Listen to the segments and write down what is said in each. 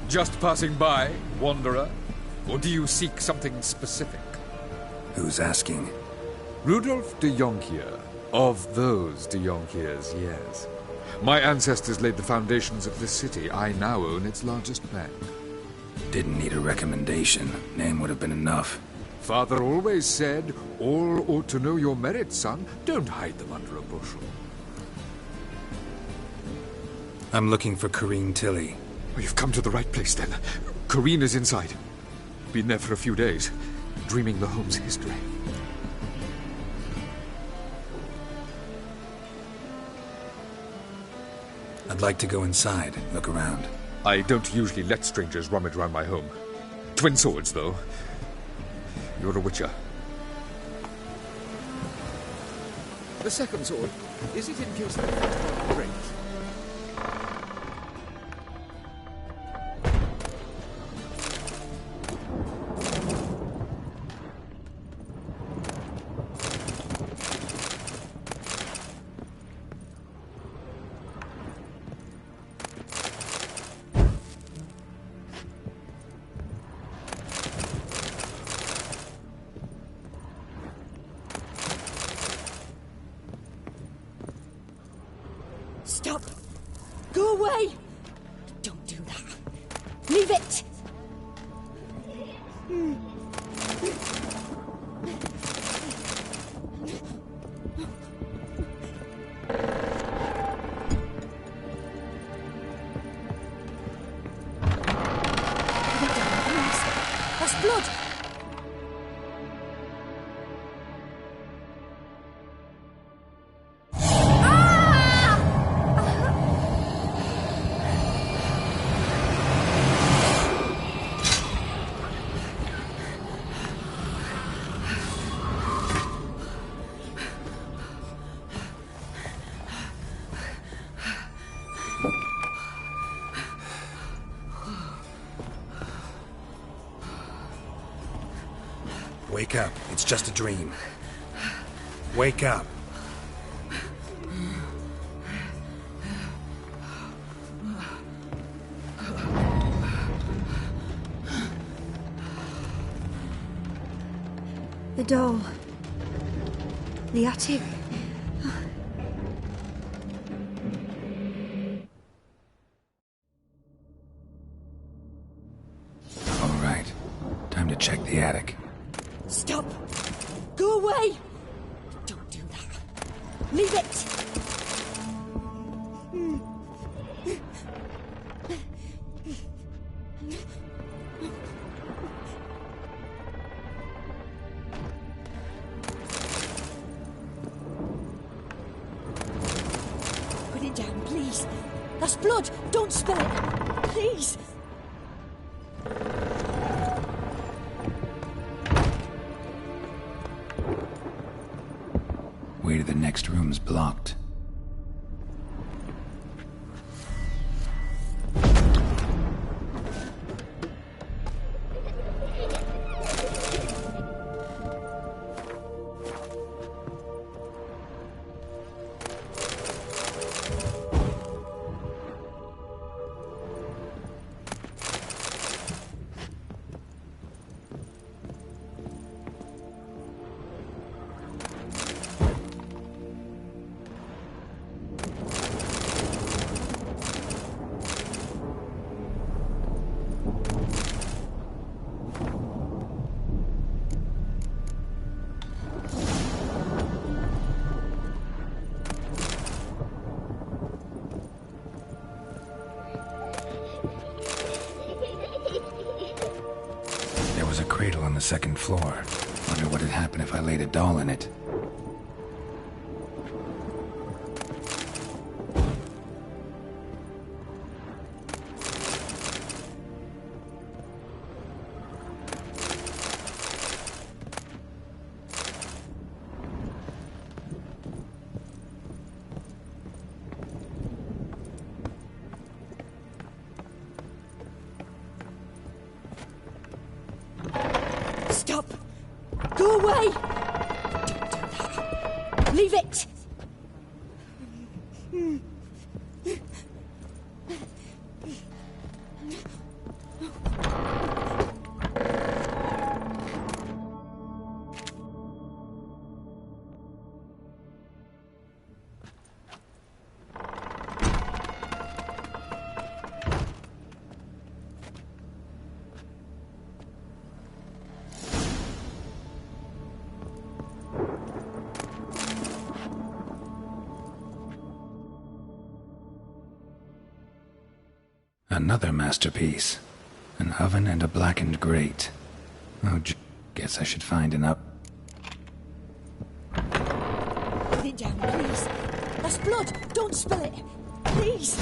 Just passing by, wanderer? Or do you seek something specific? Who's asking? Rudolf de Jonkier. Of those de Jonkiers, yes. My ancestors laid the foundations of this city. I now own its largest bank. Didn't need a recommendation. Name would have been enough. Father always said, all ought to know your merits, son. Don't hide them under a bushel. I'm looking for Corrine Tilly. Oh, you've come to the right place, then. Corrine is inside. Been there for a few days, dreaming the home's history. I'd like to go inside, look around. I don't usually let strangers rummage around my home. Twin swords, though. You're a witcher. The second sword, is it in case the first one breaks? Stop! Go away! Don't do that. Leave it! That's blood! Wake up. It's just a dream. Wake up. The door. The attic. All right. Time to check the attic. Stop! Go away! Don't do that. Leave it! Put it down, please. That's blood! Don't spill it! Please! Way to the next room's blocked. There was a cradle on the second floor. Wonder what had happened if I laid a doll in it. Stop! Go away! Don't do that. Leave it! Another masterpiece. An oven and a blackened grate. Oh, guess I should find an up. Put it down, please. That's blood. Don't spill it. Please.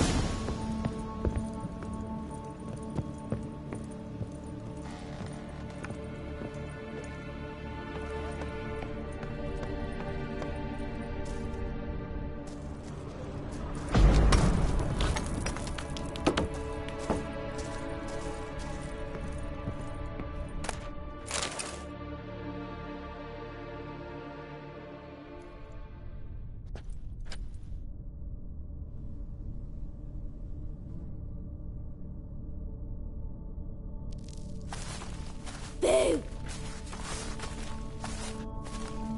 Boo!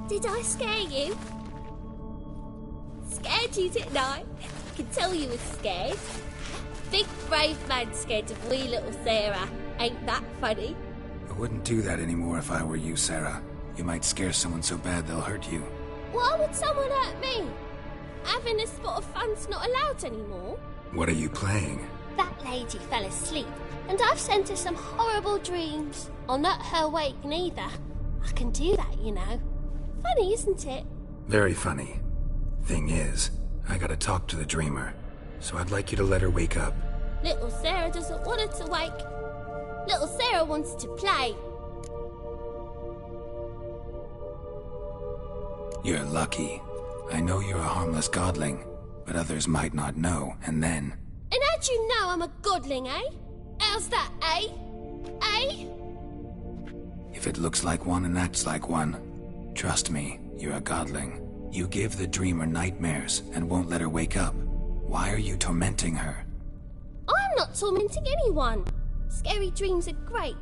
Did I scare you? Scared you, didn't I? I can tell you were scared. Big brave man scared of wee little Sarah. Ain't that funny? I wouldn't do that anymore if I were you, Sarah. You might scare someone so bad they'll hurt you. Why would someone hurt me? Having a spot of fun's not allowed anymore. What are you playing? That lady fell asleep, and I've sent her some horrible dreams. I'll not her wake neither. I can do that, you know. Funny, isn't it? Very funny. Thing is, I gotta talk to the dreamer, so I'd like you to let her wake up. Little Sarah doesn't want her to wake. Little Sarah wants to play. You're lucky. I know you're a harmless godling, but others might not know, and then... And how'd you know I'm a godling, eh? How's that, eh? Eh? If it looks like one and acts like one, trust me, you're a godling. You give the dreamer nightmares and won't let her wake up. Why are you tormenting her? I'm not tormenting anyone. Scary dreams are great.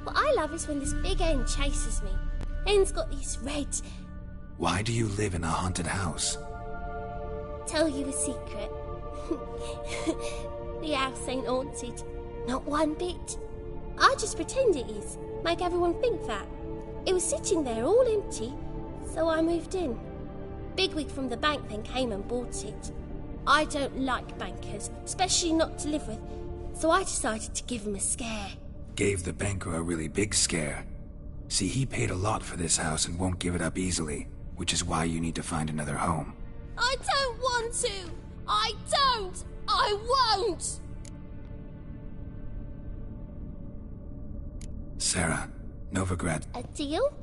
What I love is when this big hen chases me. Hen's got these red... Why do you live in a haunted house? Tell you a secret. The house ain't haunted. Not one bit. I just pretend it is. Make everyone think that. It was sitting there all empty, so I moved in. Bigwig from the bank then came and bought it. I don't like bankers, especially not to live with, so I decided to give him a scare. Gave the banker a really big scare. See, he paid a lot for this house and won't give it up easily, which is why you need to find another home. I don't want to! I don't! I won't! Sarah, Novigrad. A deal?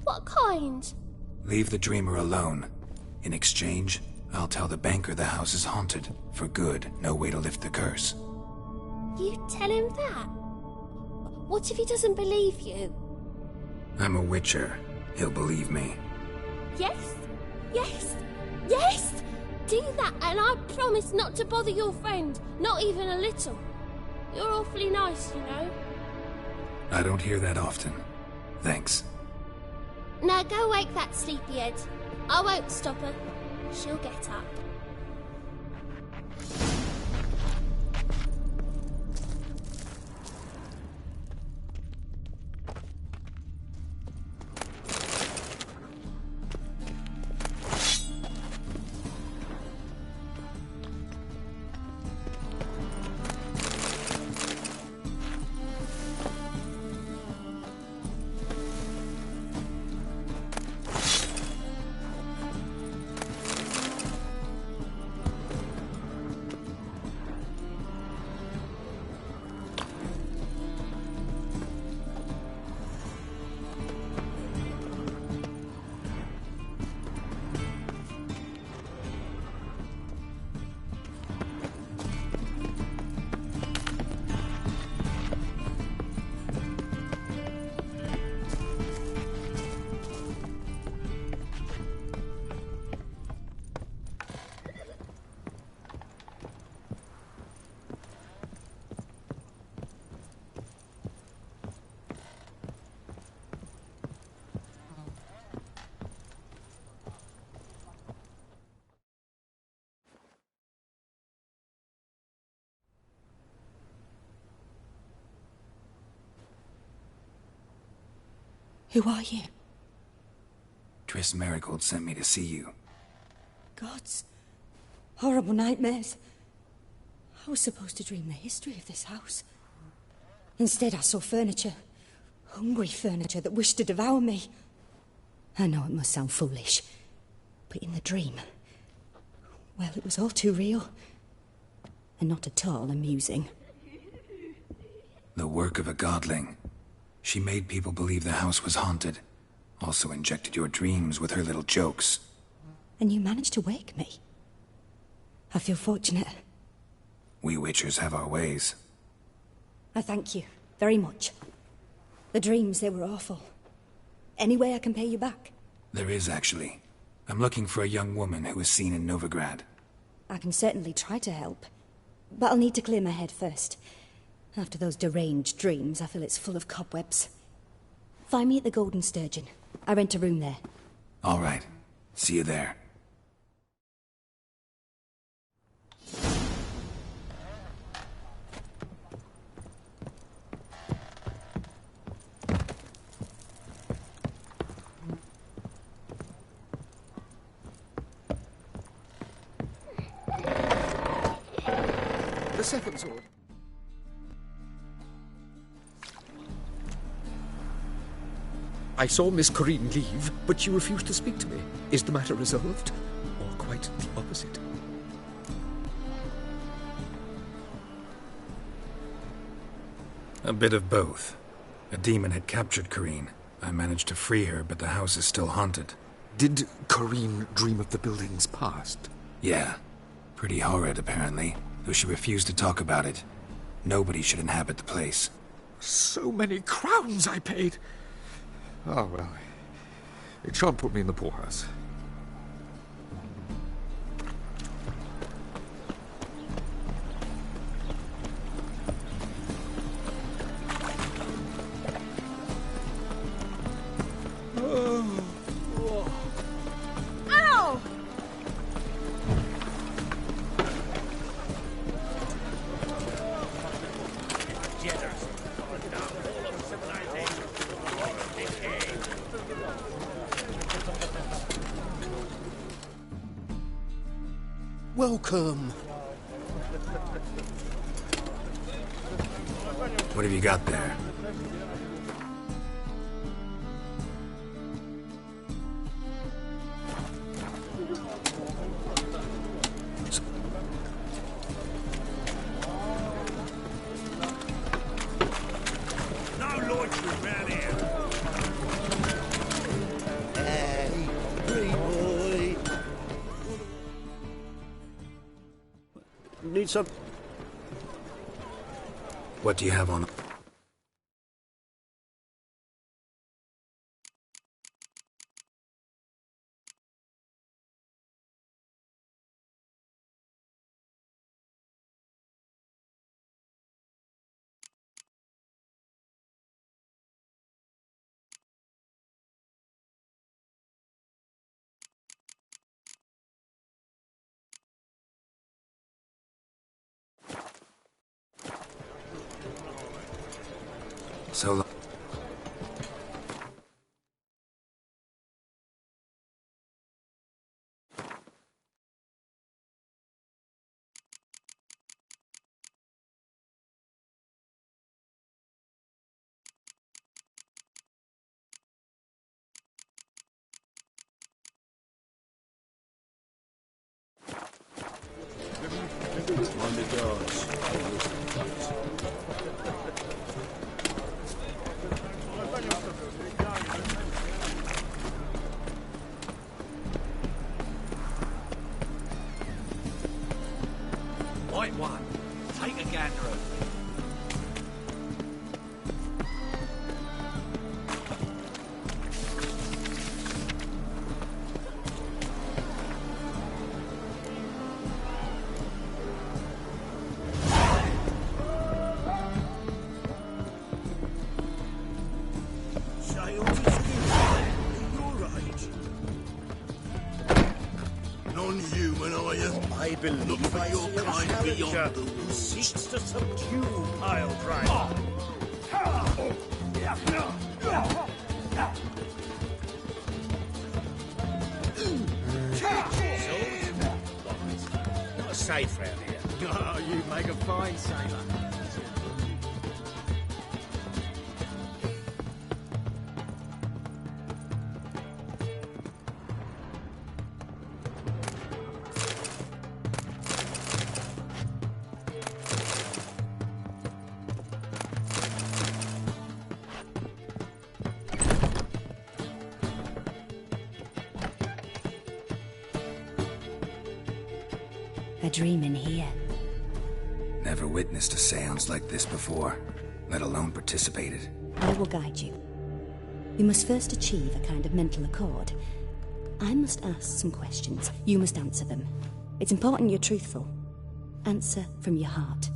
What kind? Leave the dreamer alone. In exchange, I'll tell the banker the house is haunted. For good, no way to lift the curse. You tell him that? What if he doesn't believe you? I'm a witcher. He'll believe me. Yes, yes, yes! Do that and I promise not to bother your friend, not even a little. You're awfully nice, you know. I don't hear that often. Thanks. Now go wake that sleepyhead. I won't stop her. She'll get up. Who are you? Triss Marigold sent me to see you. Gods. Horrible nightmares. I was supposed to dream the history of this house. Instead, I saw furniture. Hungry furniture that wished to devour me. I know it must sound foolish, but in the dream, well, it was all too real. And not at all amusing. The work of a godling. She made people believe the house was haunted. Also injected your dreams with her little jokes. And you managed to wake me. I feel fortunate. We witchers have our ways. I thank you very much. The dreams, they were awful. Any way I can pay you back? There is, actually. I'm looking for a young woman who was seen in Novigrad. I can certainly try to help. But I'll need to clear my head first. After those deranged dreams, I feel it's full of cobwebs. Find me at the Golden Sturgeon. I rent a room there. All right. See you there. The second sword. I saw Miss Corinne leave, but she refused to speak to me. Is the matter resolved? Or quite the opposite? A bit of both. A demon had captured Corinne. I managed to free her, but the house is still haunted. Did Corinne dream of the building's past? Yeah. Pretty horrid, apparently, though she refused to talk about it. Nobody should inhabit the place. So many crowns I paid! Oh, well. It shan't put me in the poorhouse. Ow! Welcome. What have you got there? Need some... What do you have on? So long. On the guards. White one. Take a gander of it. Non-human, are you? I believe Look for I your see a kind challenger beyond the who walls. seeks to subdue pile driver. safe round here. Oh, you make a fine sailor. A dream in here. Never witnessed a seance like this before, let alone participated. I will guide you. You must first achieve a kind of mental accord. I must ask some questions. You must answer them. It's important you're truthful. Answer from your heart.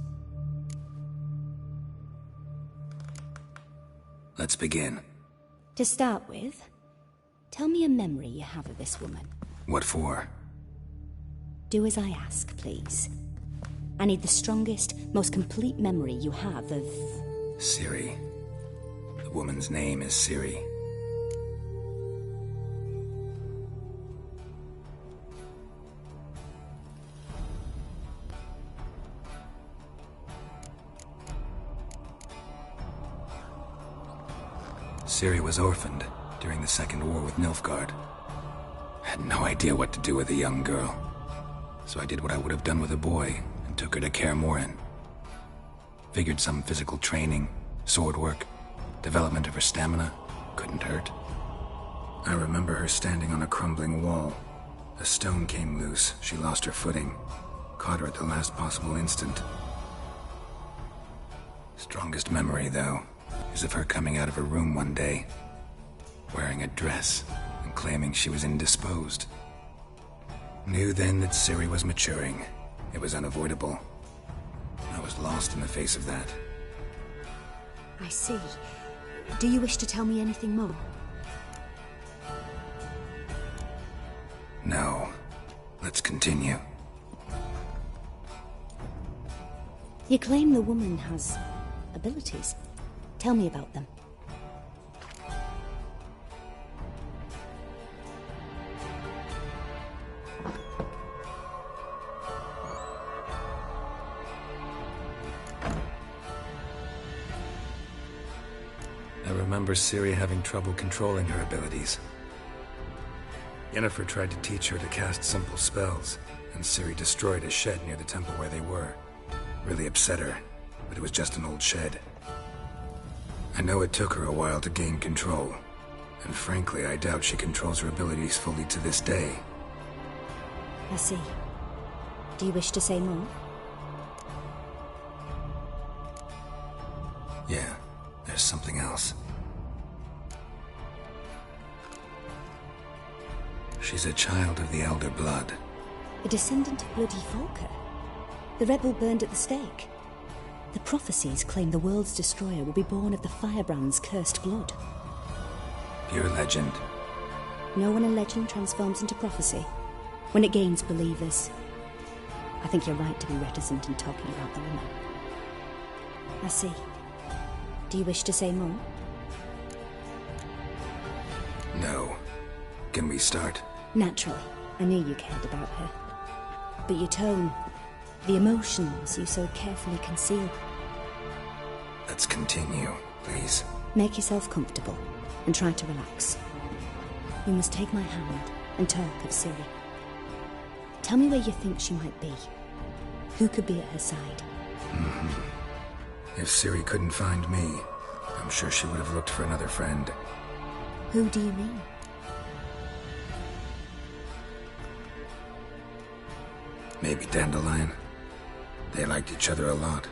Let's begin. To start with, tell me a memory you have of this woman. What for? Do as I ask, please. I need the strongest, most complete memory you have of... Ciri. The woman's name is Ciri. Ciri was orphaned during the Second War with Nilfgaard. Had no idea what to do with a young girl. So I did what I would have done with a boy and took her to Kaer Morhen. Figured some physical training, sword work, development of her stamina couldn't hurt. I remember her standing on a crumbling wall. A stone came loose, she lost her footing. Caught her at the last possible instant. Strongest memory, though, is of her coming out of her room one day, wearing a dress and claiming she was indisposed. Knew then that Ciri was maturing. It was unavoidable. I was lost in the face of that. I see. Do you wish to tell me anything more? No. Let's continue. You claim the woman has abilities. Tell me about them. I remember Ciri having trouble controlling her abilities. Yennefer tried to teach her to cast simple spells, and Ciri destroyed a shed near the temple where they were. Really upset her, but it was just an old shed. I know it took her a while to gain control, and frankly, I doubt she controls her abilities fully to this day. I see. Do you wish to say more? Yeah, there's something else. She's a child of the Elder Blood. A descendant of bloody Volker. The rebel burned at the stake. The prophecies claim the world's destroyer will be born of the firebrand's cursed blood. Pure legend. Know when a legend transforms into prophecy? When it gains believers. I think you're right to be reticent in talking about the woman. I see. Do you wish to say more? No. Can we start? Naturally. I knew you cared about her. But your tone, the emotions you so carefully conceal. Let's continue, please. Make yourself comfortable and try to relax. You must take my hand and talk of Ciri. Tell me where you think she might be. Who could be at her side? If Ciri couldn't find me, I'm sure she would have looked for another friend. Who do you mean? Maybe Dandelion. They liked each other a lot.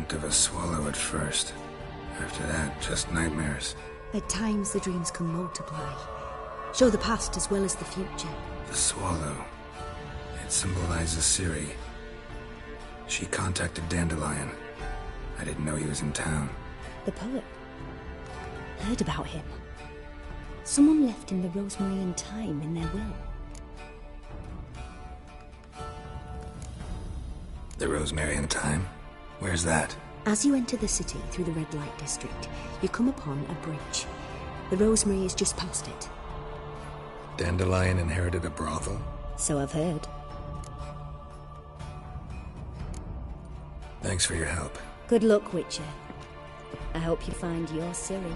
Dreamt of a swallow at first. After that, just nightmares. At times, the dreams can multiply. Show the past as well as the future. The swallow. It symbolizes Ciri. She contacted Dandelion. I didn't know he was in town. The poet. Heard about him. Someone left him the rosemary and thyme in their will. The rosemary and thyme? Where's that? As you enter the city through the red light district, you come upon a bridge. The rosemary is just past it. Dandelion inherited a brothel? So I've heard. Thanks for your help. Good luck, Witcher. I hope you find your Ciri.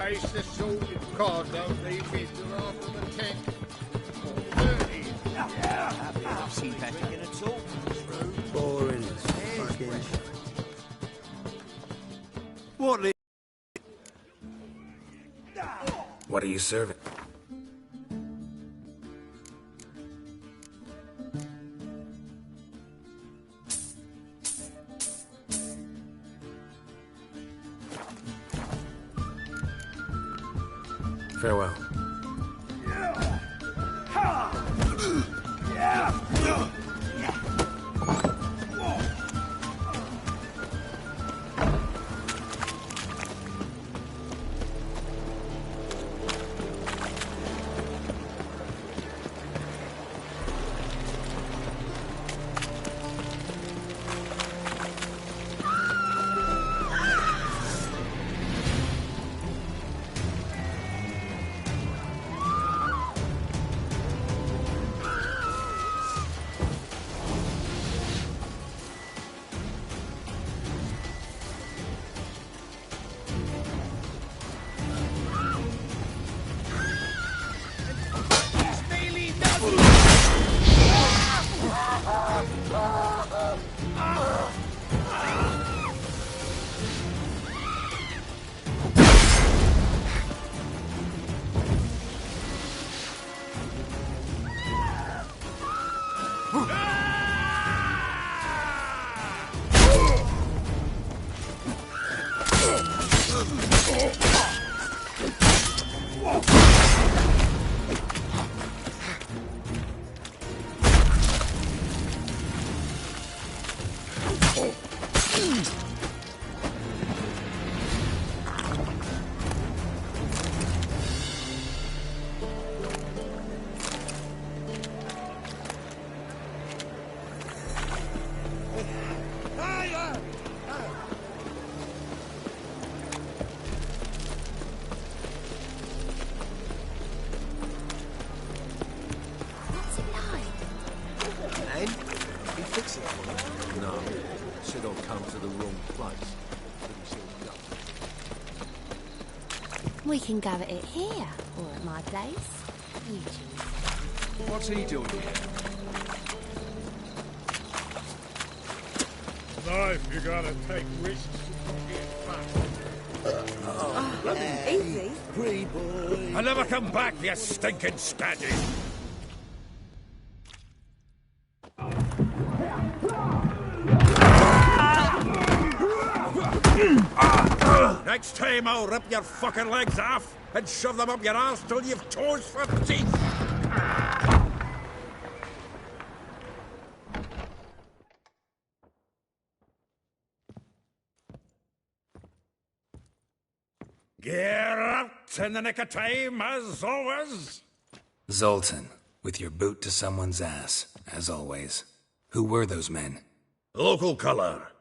Taste the salted cod, don't leave me till after the 10th. Or 30th. I've seen that drinking at all. Boring as fucking. What the? What are you serving? Farewell. What's it like? And he fix it for you? No, should all come to the wrong place. Pretty sure it does. We can go at it here, or at my place. You choose. What's he doing here? Life, you gotta take risks to get Easy. Free boy. I'll never come back, you stinking scaddy. Next time I'll rip your fucking legs off and shove them up your arse till you've toes for teeth. Get out in the nick of time, as always. Zoltan, with your boot to someone's ass, as always. Who were those men? Local colour.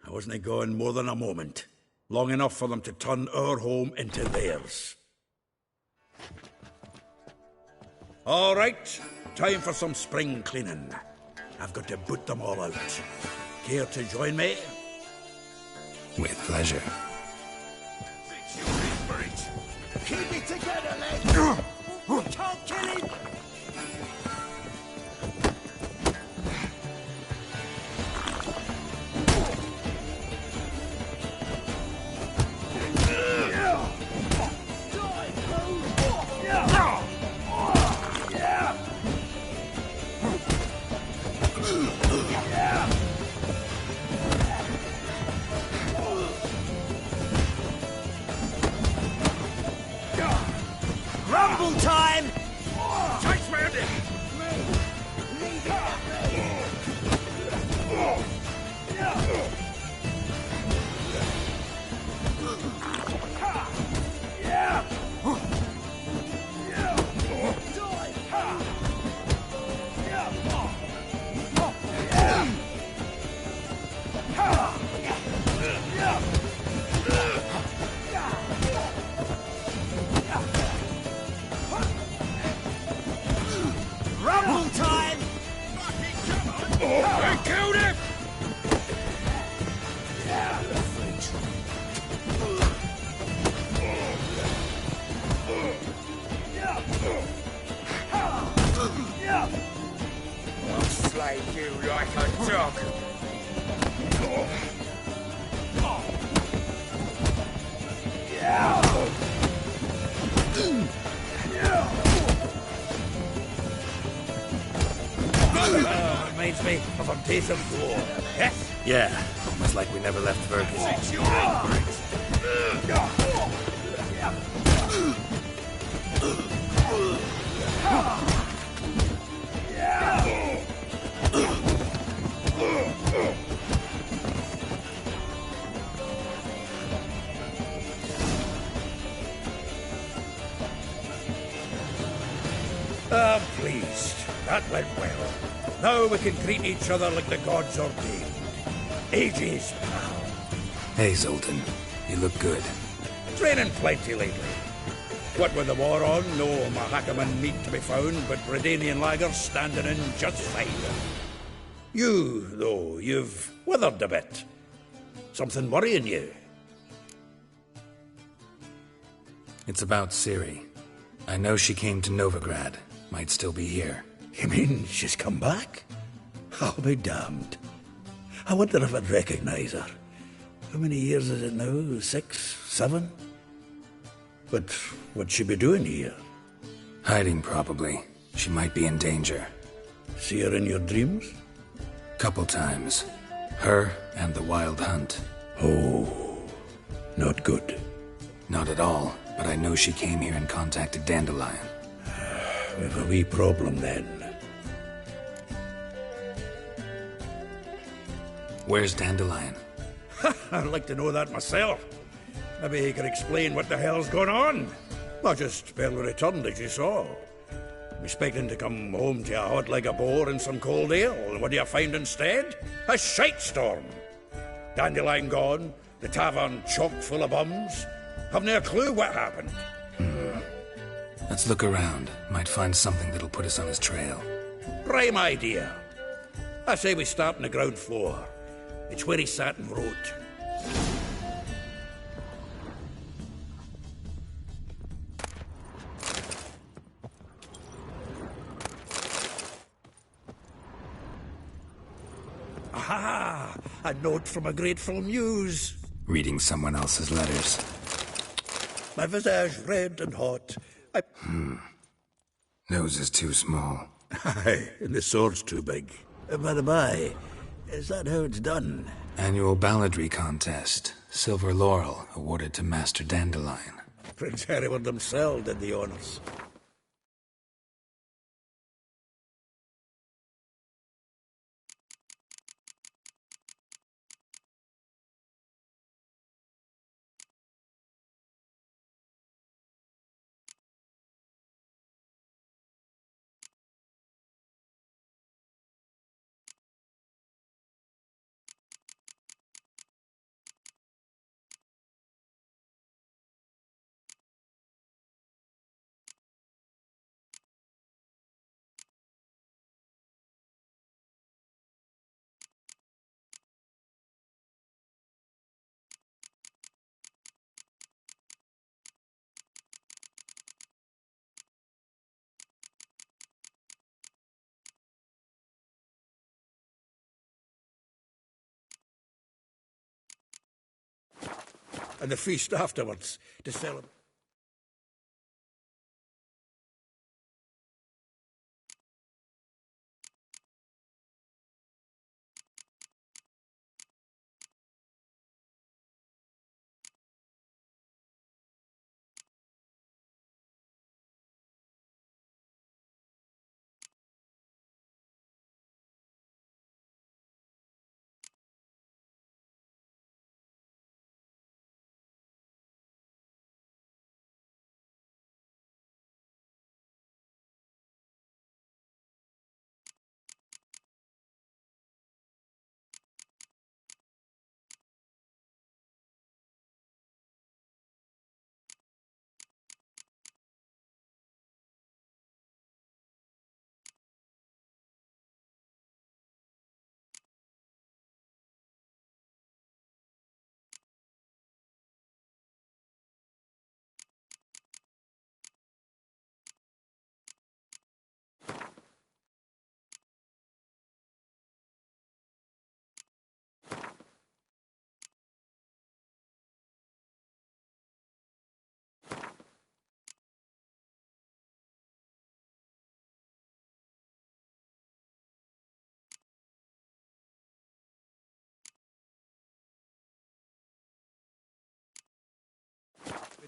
I wasn't going more than a moment. Long enough for them to turn our home into theirs. All right, time for some spring cleaning. I've got to boot them all out. Care to join me? With pleasure. Keep it together, lads. We can't kill him. Rumble time! Chase round it! Rumble time! I killed him! I'll slay you like a dog. Reminds me of a days of war. Yes? Yeah, almost like we never left Fergus. I'm pleased. That went well. Now we can treat each other like the gods ordained. Ages, pal. Hey, Zoltan. You look good. Training plenty lately. What with the war on, no Mahakaman meat to be found, but Redanian lagers standing in just fine. You, though, you've withered a bit. Something worrying you? It's about Ciri. I know she came to Novigrad. Might still be here. You mean she's come back? I'll be damned. I wonder if I'd recognise her. How many years is it now? 6, 7? But what'd she be doing here? Hiding, probably. She might be in danger. See her in your dreams? Couple times. Her and the Wild Hunt. Oh, not good. Not at all, but I know she came here and contacted Dandelion. We've a wee problem then. Where's Dandelion? I'd like to know that myself. Maybe he could explain what the hell's going on. I just barely returned, as you saw. I'm expecting to come home to a hot like a boar and some cold ale, and what do you find instead? A shite storm. Dandelion gone, the tavern chock full of bums. Have no clue what happened. Let's look around. Might find something that'll put us on his trail. Prime idea. I say we start on the ground floor. It's where he sat and wrote. Aha! A note from a grateful muse. Reading someone else's letters. My visage red and hot. Nose is too small. Aye, and the sword's too big. By the by, is that how it's done? Annual balladry contest. Silver laurel awarded to Master Dandelion. Prince Hereward himself did the honours. And the feast afterwards to celebrate.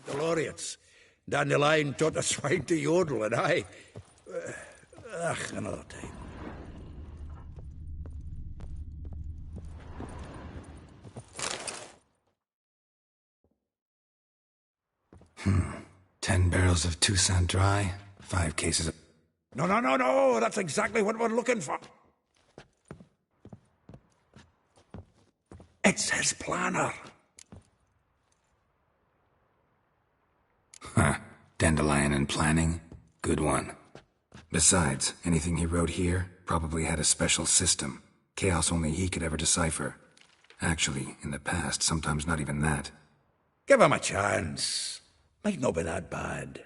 The laureates. Dandelion taught us swine to yodel, and I... another time. 10 barrels of Toussaint Dry, 5 cases of... No, that's exactly what we're looking for. It's his planner. Dandelion and planning? Good one. Besides, anything he wrote here probably had a special system. Chaos only he could ever decipher. Actually, in the past, sometimes not even that. Give him a chance. Might not be that bad.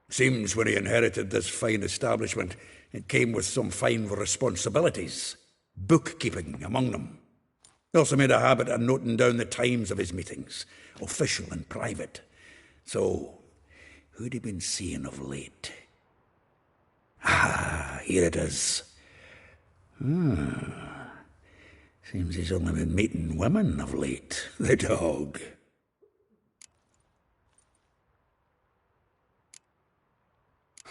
Seems when he inherited this fine establishment, it came with some fine responsibilities. Bookkeeping among them. He also made a habit of noting down the times of his meetings, official and private. So, who'd he been seeing of late? here it is. Seems he's only been meeting women of late, the dog.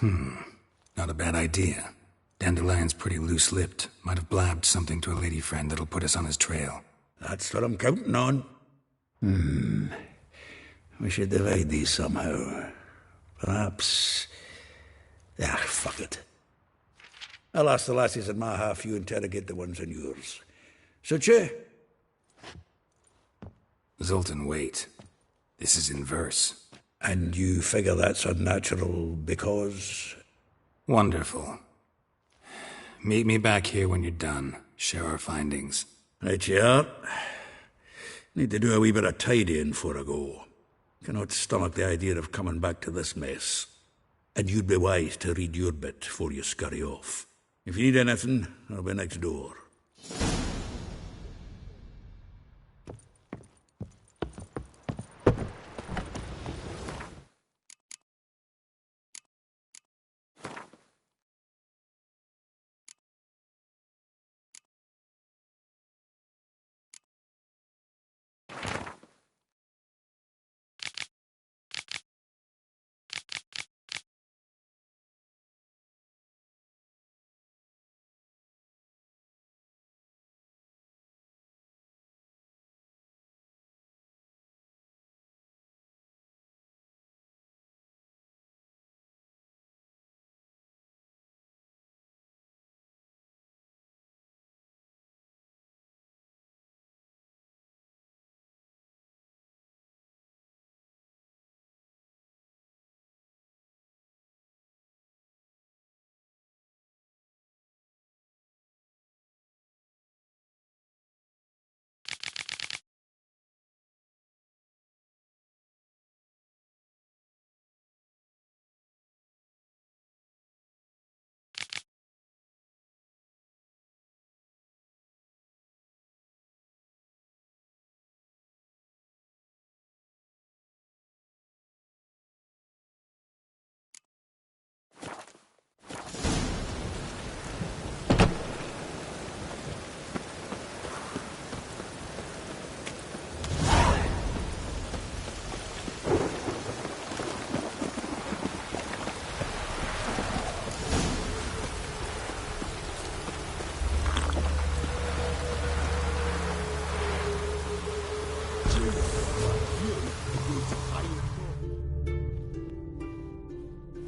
Not a bad idea. Dandelion's pretty loose-lipped. Might have blabbed something to a lady friend that'll put us on his trail. That's what I'm counting on. We should divide these somehow. Perhaps... fuck it. I'll ask the lassies in my half, you interrogate the ones in yours. Such you? Zoltan, wait. This is in verse. And you figure that's unnatural because... Wonderful. Meet me back here when you're done. Share our findings. Right you are. Need to do a wee bit of tidying before I go. Cannot stomach the idea of coming back to this mess. And you'd be wise to read your bit before you scurry off. If you need anything, I'll be next door.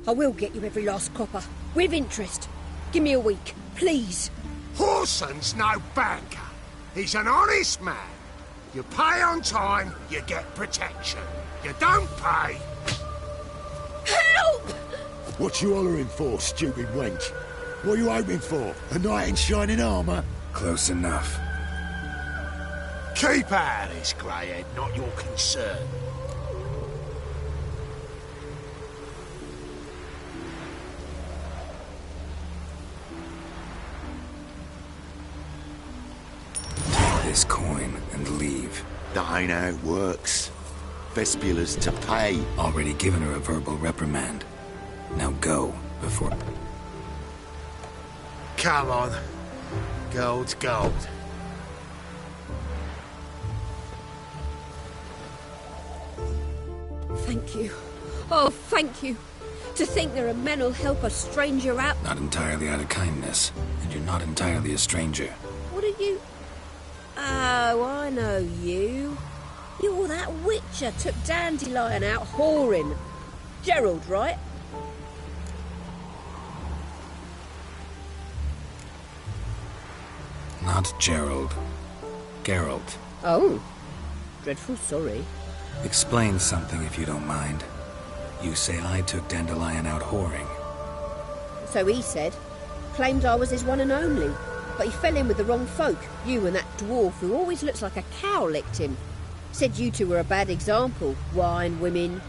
I will get you every last copper, with interest. Give me a week, please. Horson's no banker. He's an honest man. You pay on time, you get protection. You don't pay... Help! What you hollering for, stupid wench? What are you hoping for? A knight in shining armour? Close enough. Keep out of this, greyhead, not your concern. This coin and leave. That ain't how it works. Vespula's to pay. Already given her a verbal reprimand. Now go, before... Come on. Gold's gold. Thank you. Oh, thank you. To think there are men who'll help a stranger out. Not entirely out of kindness, and you're not entirely a stranger. What are you... Oh, I know you. You're that witcher took Dandelion out whoring. Gerald, right? Not Gerald. Geralt. Oh. Dreadful sorry. Explain something if you don't mind. You say I took Dandelion out whoring. So he said. Claimed I was his one and only. But he fell in with the wrong folk. You and that dwarf who always looks like a cow licked him. Said you two were a bad example. Wine, women.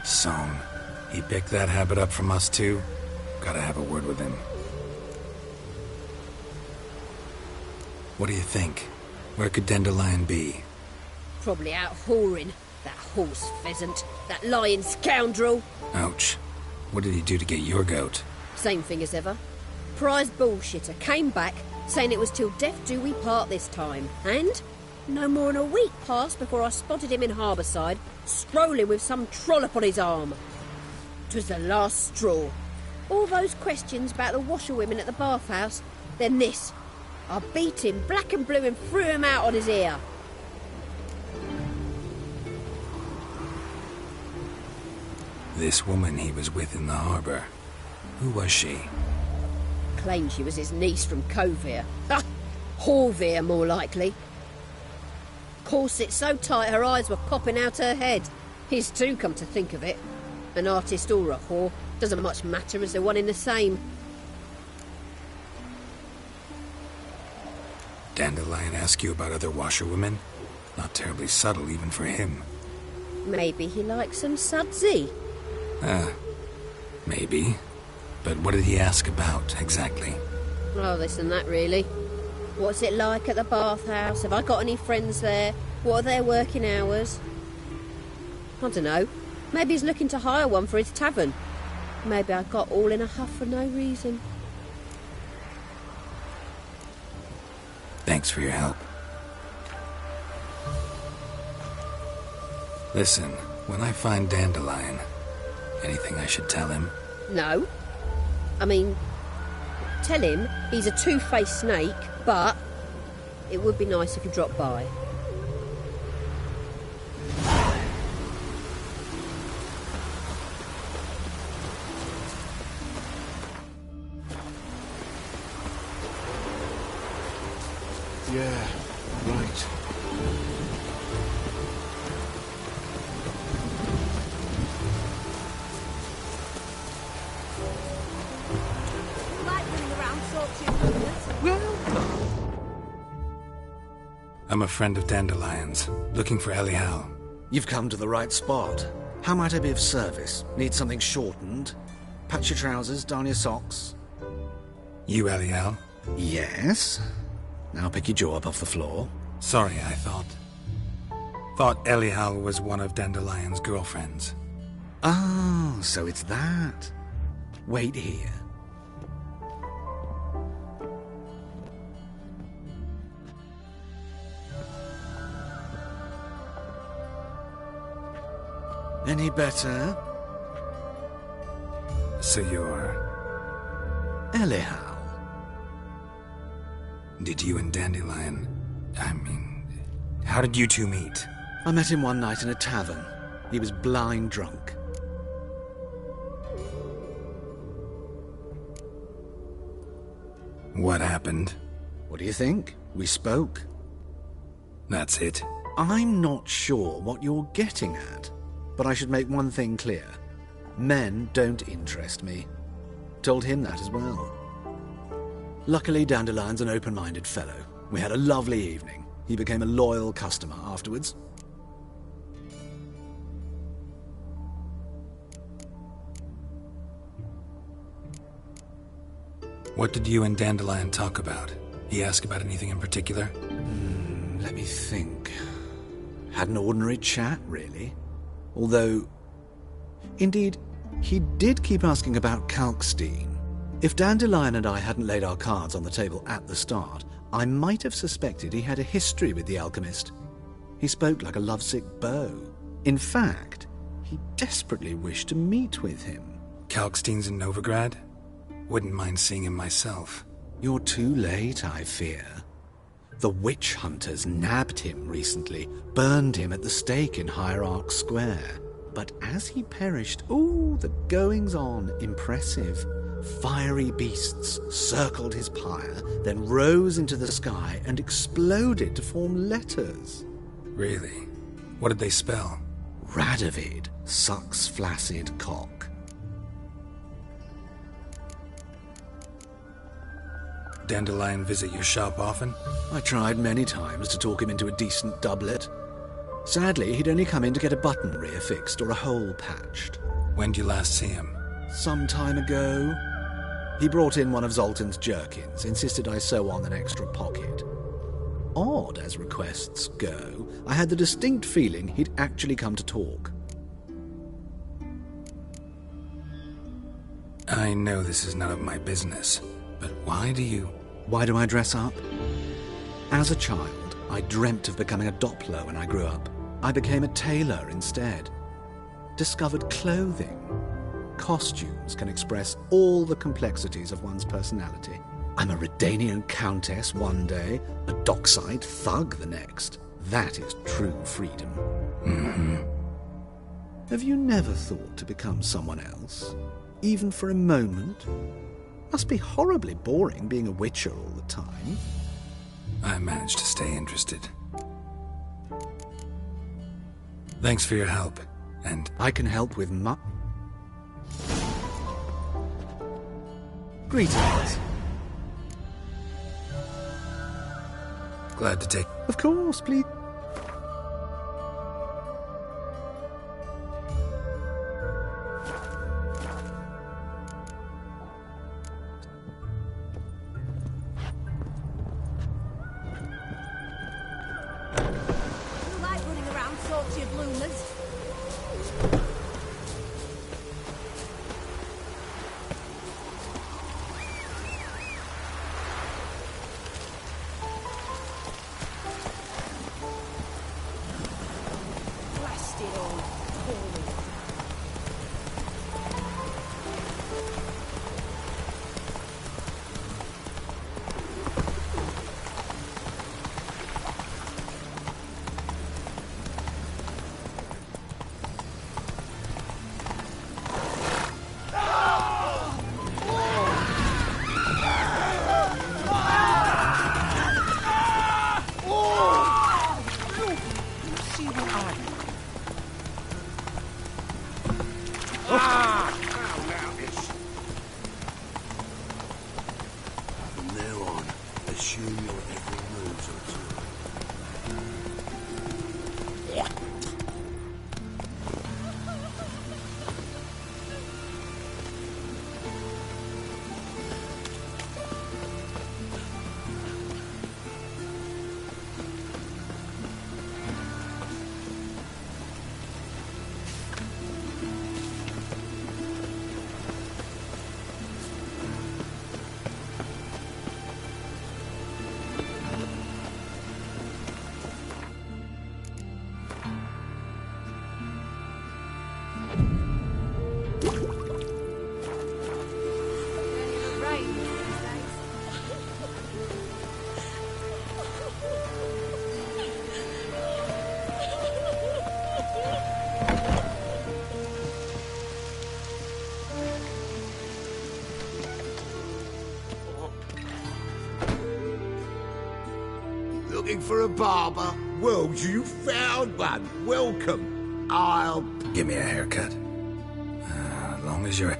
Song. He picked that habit up from us too? Gotta have a word with him. What do you think? Where could Dandelion be? Probably out whoring. That horse pheasant. That lying scoundrel. Ouch. What did he do to get your goat? Same thing as ever. enterprise bullshitter came back saying it was till death do we part this time, and no more than a week passed before I spotted him in Harbourside, strolling with some trollop on his arm. 'Twas the last straw. All those questions about the washerwomen at the bathhouse, then this. I beat him black and blue and threw him out on his ear. This woman he was with in the harbour, who was she? Claimed she was his niece from Covere. Ha! Horvere, more likely. Corset so tight her eyes were popping out her head. His too, come to think of it. An artist or a whore, doesn't much matter as they're one in the same. Dandelion ask you about other washerwomen? Not terribly subtle even for him. Maybe he likes some sudsy. Maybe. But what did he ask about, exactly? Oh, this and that, really. What's it like at the bathhouse? Have I got any friends there? What are their working hours? I don't know. Maybe he's looking to hire one for his tavern. Maybe I got all in a huff for no reason. Thanks for your help. Listen, when I find Dandelion, anything I should tell him? No. I mean, tell him he's a two-faced snake, but it would be nice if he dropped by. Yeah, right. I'm a friend of Dandelion's, looking for Elial. You've come to the right spot. How might I be of service? Need something shortened? Patch your trousers, darn your socks. You Elial? Yes. Now pick your jaw up off the floor. Sorry, I thought Elial was one of Dandelion's girlfriends. Oh, so it's that. Wait here. Any better? So you're... Elial. Did you and Dandelion... how did you two meet? I met him one night in a tavern. He was blind drunk. What happened? What do you think? We spoke. That's it? I'm not sure what you're getting at, but I should make one thing clear. Men don't interest me. Told him that as well. Luckily, Dandelion's an open-minded fellow. We had a lovely evening. He became a loyal customer afterwards. What did you and Dandelion talk about? He asked about anything in particular? Let me think. Had an ordinary chat, really. Although, indeed, he did keep asking about Kalkstein. If Dandelion and I hadn't laid our cards on the table at the start, I might have suspected he had a history with the alchemist. He spoke like a lovesick beau. In fact, he desperately wished to meet with him. Kalkstein's in Novigrad? Wouldn't mind seeing him myself. You're too late, I fear. The witch hunters nabbed him recently, burned him at the stake in Hierarch Square. But as he perished, the goings-on impressive. Fiery beasts circled his pyre, then rose into the sky and exploded to form letters. Really? What did they spell? Radovid sucks flaccid cock. Dandelion visit your shop often? I tried many times to talk him into a decent doublet. Sadly, he'd only come in to get a button reaffixed or a hole patched. When did you last see him? Some time ago. He brought in one of Zoltan's jerkins, insisted I sew on an extra pocket. Odd as requests go, I had the distinct feeling he'd actually come to talk. I know this is none of my business, But why do you... Why do I dress up? As a child, I dreamt of becoming a Doppler when I grew up. I became a tailor instead. Discovered clothing. Costumes can express all the complexities of one's personality. I'm a Redanian countess one day, a dockside thug the next. That is true freedom. Mm-hmm. Have you never thought to become someone else? Even for a moment? Must be horribly boring being a witcher all the time. I managed to stay interested. Thanks for your help, and... I can help with Greetings. Glad to take... Of course, please. Looking for a barber? Well, you found one. Welcome. I'll... Give me a haircut. As long as you're...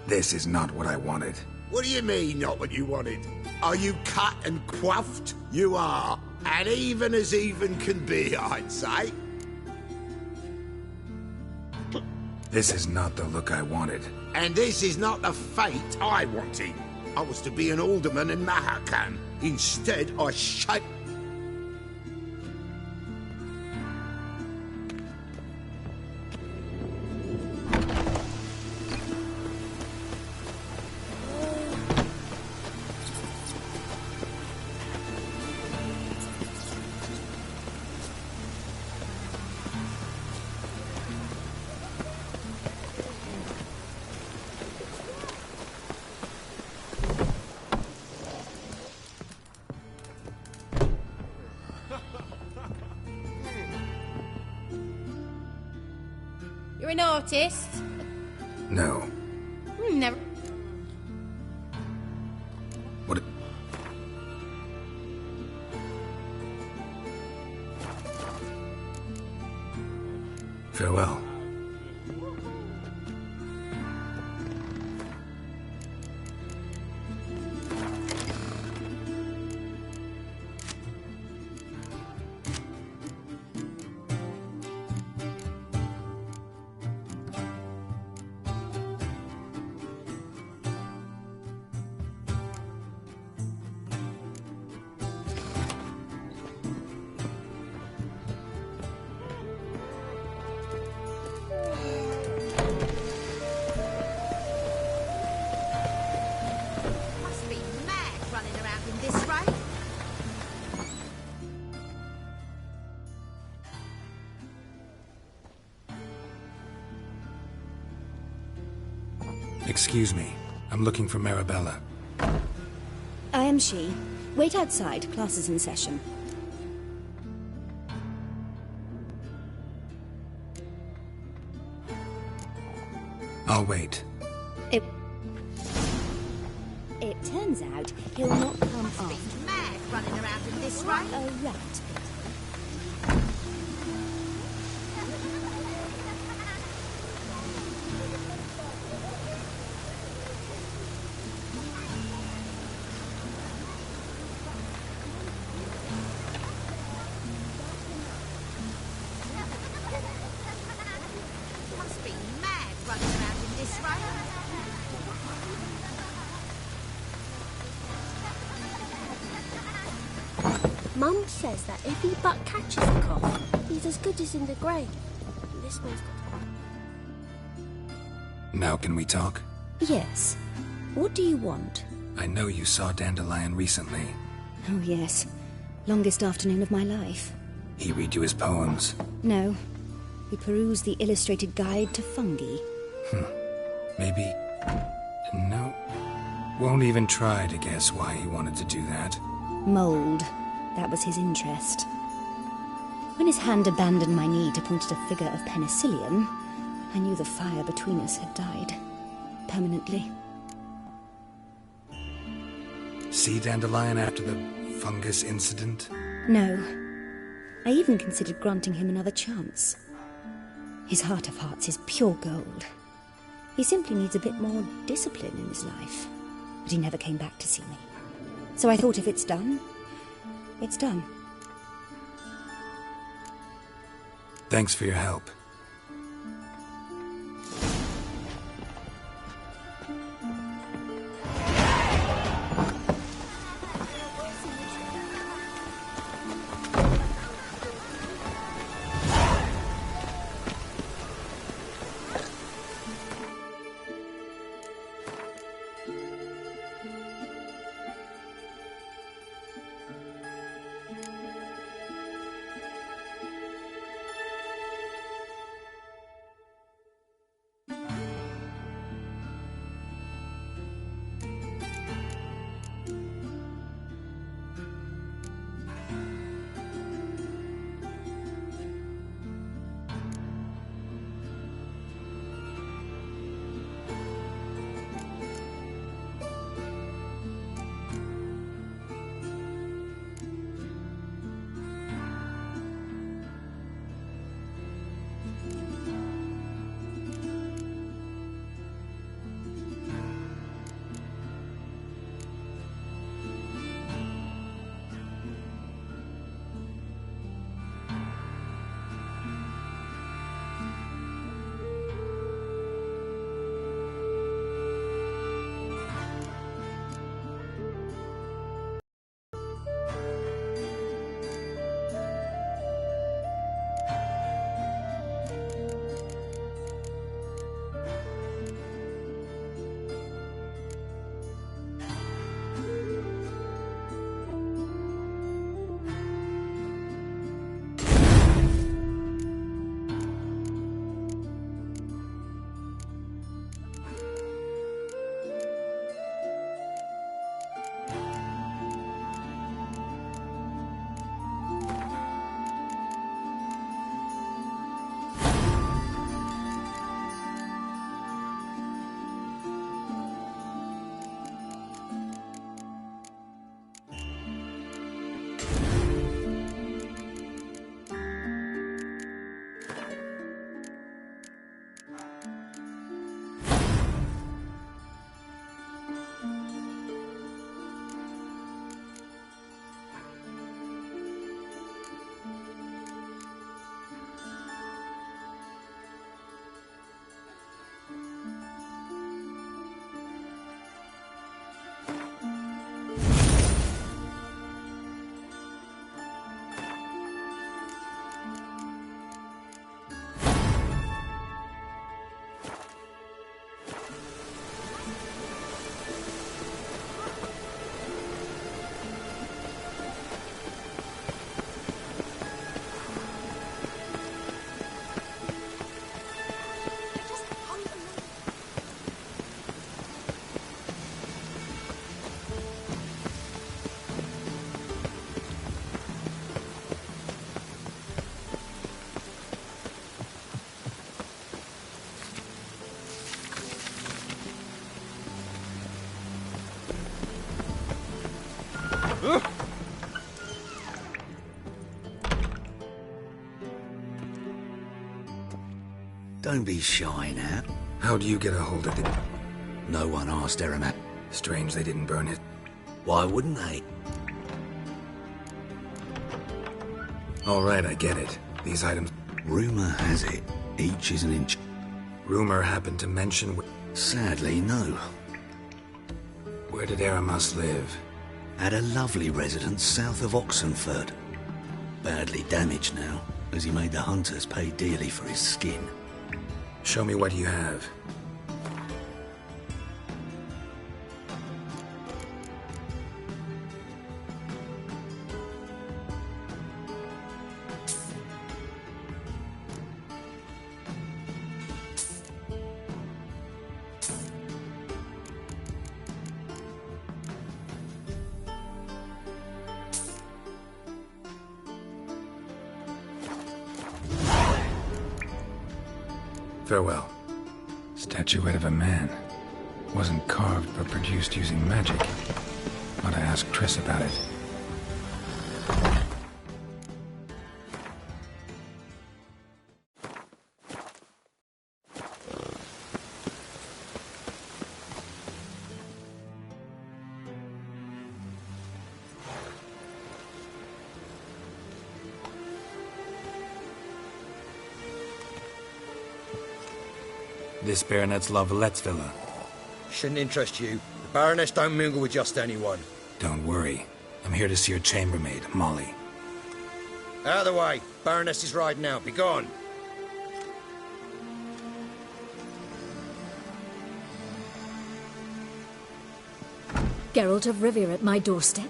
This is not what I wanted. What do you mean, not what you wanted? Are you cut and coiffed? You are. And even as even can be, I'd say. This is not the look I wanted. And this is not the fate I wanted. I was to be an alderman in Marcha. Instead, I shaped... You're an artist? No. Never. What? Farewell. Must be mad running around in this rain. Excuse me. I'm looking for Marabella. I am she. Wait outside. Class is in session. I'll wait. It turns out he'll not come Must be after. mad running around in this rain. Oh, right. Must be mad running around in this rain. Mum says that if he but catches a cough, he's as good as in the grave. This one's got Now can we talk? Yes. What do you want? I know you saw Dandelion recently. Oh, yes. Longest afternoon of my life. He read you his poems. No. We perused the illustrated guide to fungi. Maybe... No. Won't even try to guess why he wanted to do that. Mould. That was his interest. When his hand abandoned my knee to point at a figure of penicillium, I knew the fire between us had died. Permanently. See Dandelion after the fungus incident? No. I even considered granting him another chance. His heart of hearts is pure gold. He simply needs a bit more discipline in his life. But he never came back to see me. So I thought if it's done, it's done. Thanks for your help. Don't be shy now. How'd you get a hold of it? No one asked Eramat. Strange they didn't burn it. Why wouldn't they? All right, I get it. These items... Rumour has it, each is an inch. Rumor happened to mention... Sadly, no. Where did Eramas live? At a lovely residence south of Oxenford. Badly damaged now, as he made the hunters pay dearly for his skin. Show me what you have. Farewell. Statuette of a man. Wasn't carved but produced using magic. Ought to ask Triss about it. This Baronet's Lavallette's villa. Shouldn't interest you. The Baroness don't mingle with just anyone. Don't worry. I'm here to see your chambermaid, Molly. Out of the way. Baroness is riding out. Be gone. Geralt of Rivia at my doorstep?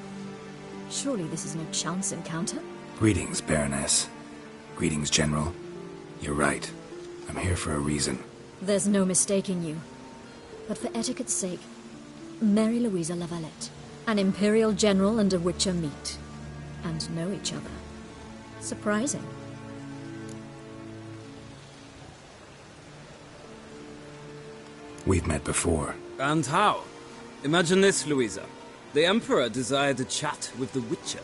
Surely this is no chance encounter? Greetings, Baroness. Greetings, General. You're right. I'm here for a reason. There's no mistaking you. But for etiquette's sake, Mary Louisa Lavalette, an Imperial General and a Witcher meet, and know each other. Surprising. We've met before. And how? Imagine this, Louisa. The Emperor desired a chat with the Witcher.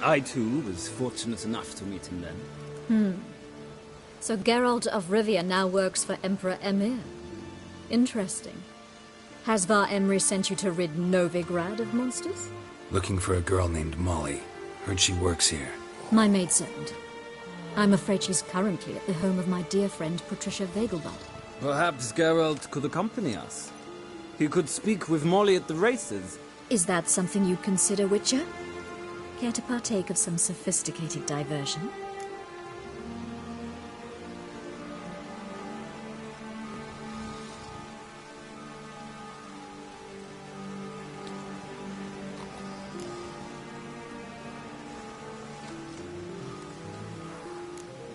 I, too, was fortunate enough to meet him then. So Geralt of Rivia now works for Emperor Emir. Interesting. Has Var Emry sent you to rid Novigrad of monsters? Looking for a girl named Molly. Heard she works here. My maidservant. I'm afraid she's currently at the home of my dear friend Patricia Vegelbud. Perhaps Geralt could accompany us. He could speak with Molly at the races. Is that something you'd consider, Witcher? Care to partake of some sophisticated diversion?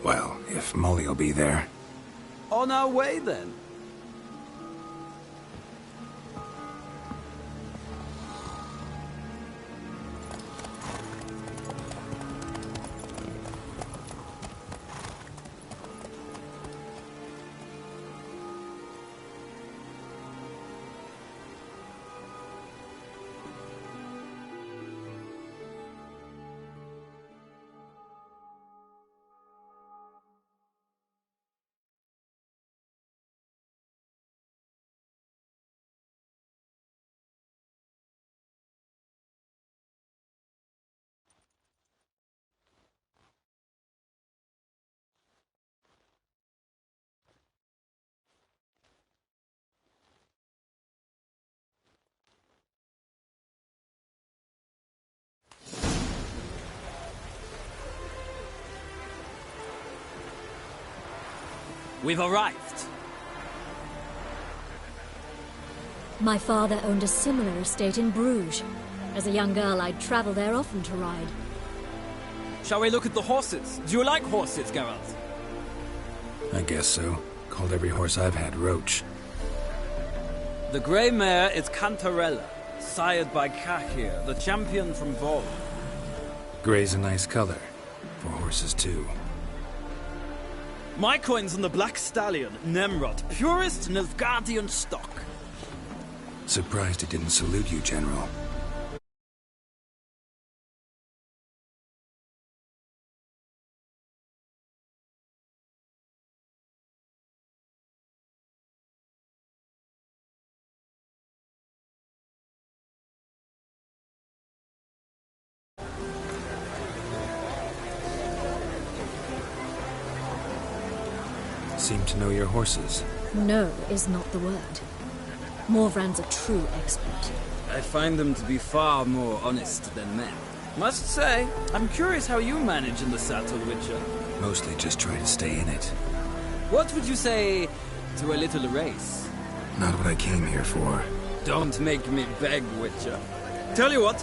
Well, if Molly will be there. On our way, then. We've arrived. My father owned a similar estate in Bruges. As a young girl, I'd travel there often to ride. Shall we look at the horses? Do you like horses, Geralt? I guess so. Called every horse I've had Roach. The grey mare is Cantarella, sired by Kahir, the champion from Vol. Grey's a nice color. For horses, too. My coin's on the Black Stallion, Nemrod, purest Nilfgaardian stock. Surprised he didn't salute you, General. Seem to know your horses. No is not the word. Morvran's a true expert. I find them to be far more honest than men. Must say, I'm curious how you manage in the saddle, Witcher. Mostly just try to stay in it. What would you say to a little race? Not what I came here for. Don't make me beg, Witcher. Tell you what,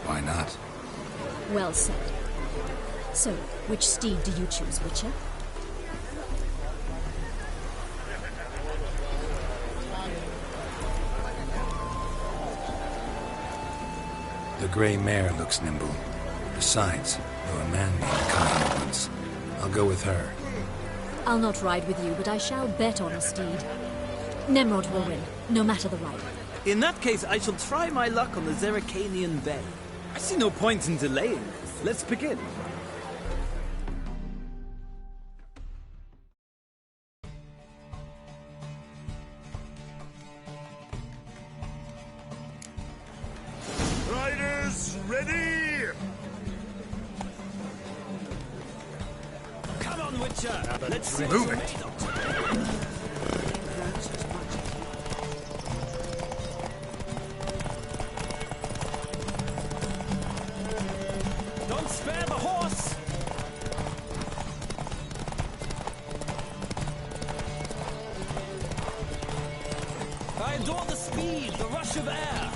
Why not? Well said. So, which steed do you choose, Witcher? The grey mare looks nimble. Besides, though a man named Kyle once, I'll go with her. I'll not ride with you, but I shall bet on a steed. Nemrod will win, no matter the rider. In that case, I shall try my luck on the Zeracanian Bay. I see no point in delaying this. Let's begin. Riders, ready? Come on, Witcher. Let's see Move what it. you're made of. Don't spare the horse! I adore the speed, the rush of air.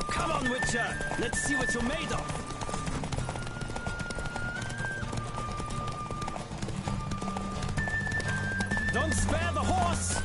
Come on, Witcher! Let's see what you're made of! Don't spare the horse!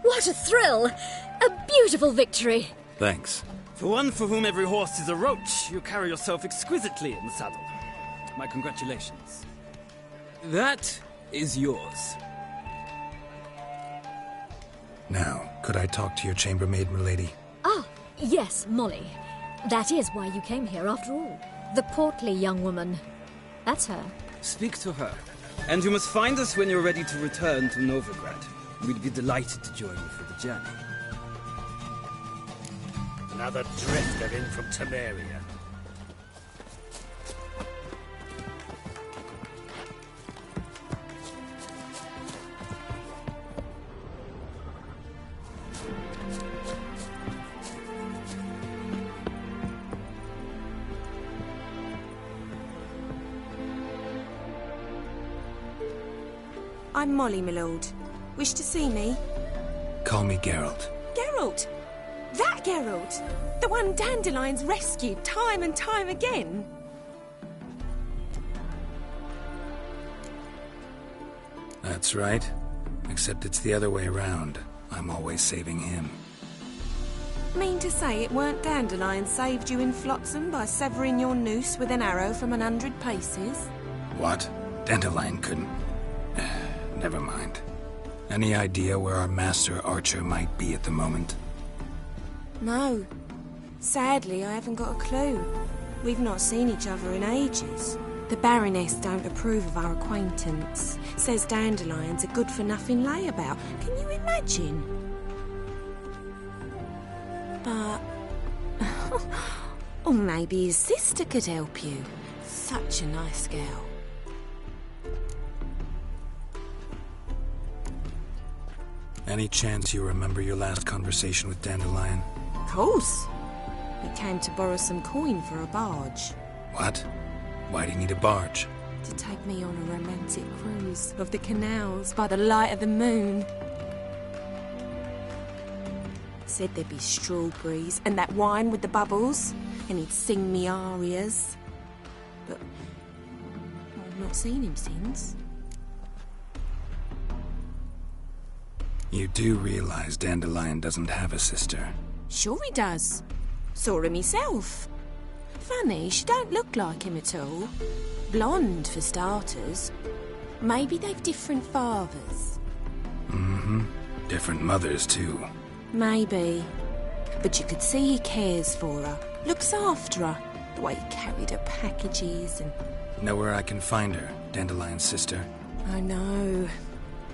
What a thrill! A beautiful victory! Thanks. For one for whom every horse is a roach, you carry yourself exquisitely in the saddle. My congratulations. That is yours. Now, could I talk to your chambermaid, milady? Ah, yes, Molly. That is why you came here after all. The portly young woman. That's her. Speak to her. And you must find us when you're ready to return to Novigrad. We'd be delighted to join you for the journey. Another drifter in from Temeria. I'm Molly, my lord. Wish to see me? Call me Geralt. Geralt! That Geralt! The one Dandelion's rescued time and time again! That's right. Except it's the other way around. I'm always saving him. Mean to say it weren't Dandelion saved you in Flotsam by severing your noose with an arrow from 100 paces? What? Dandelion couldn't... Never mind. Any idea where our master archer might be at the moment? No. Sadly, I haven't got a clue. We've not seen each other in ages. The Baroness don't approve of our acquaintance. Says Dandelion's a good-for-nothing layabout. Can you imagine? But... or maybe his sister could help you. Such a nice girl. Any chance you remember your last conversation with Dandelion? Of course. We came to borrow some coin for a barge. What? Why do you need a barge? To take me on a romantic cruise of the canals by the light of the moon. Said there'd be strawberries and that wine with the bubbles, and he'd sing me arias. But I've not seen him since. You do realize Dandelion doesn't have a sister? Sure he does. Saw him himself. Funny, she don't look like him at all. Blonde, for starters. Maybe they've different fathers. Mm-hmm. Different mothers, too. Maybe. But you could see he cares for her. Looks after her. The way he carried her packages and... Know where I can find her, Dandelion's sister? I know.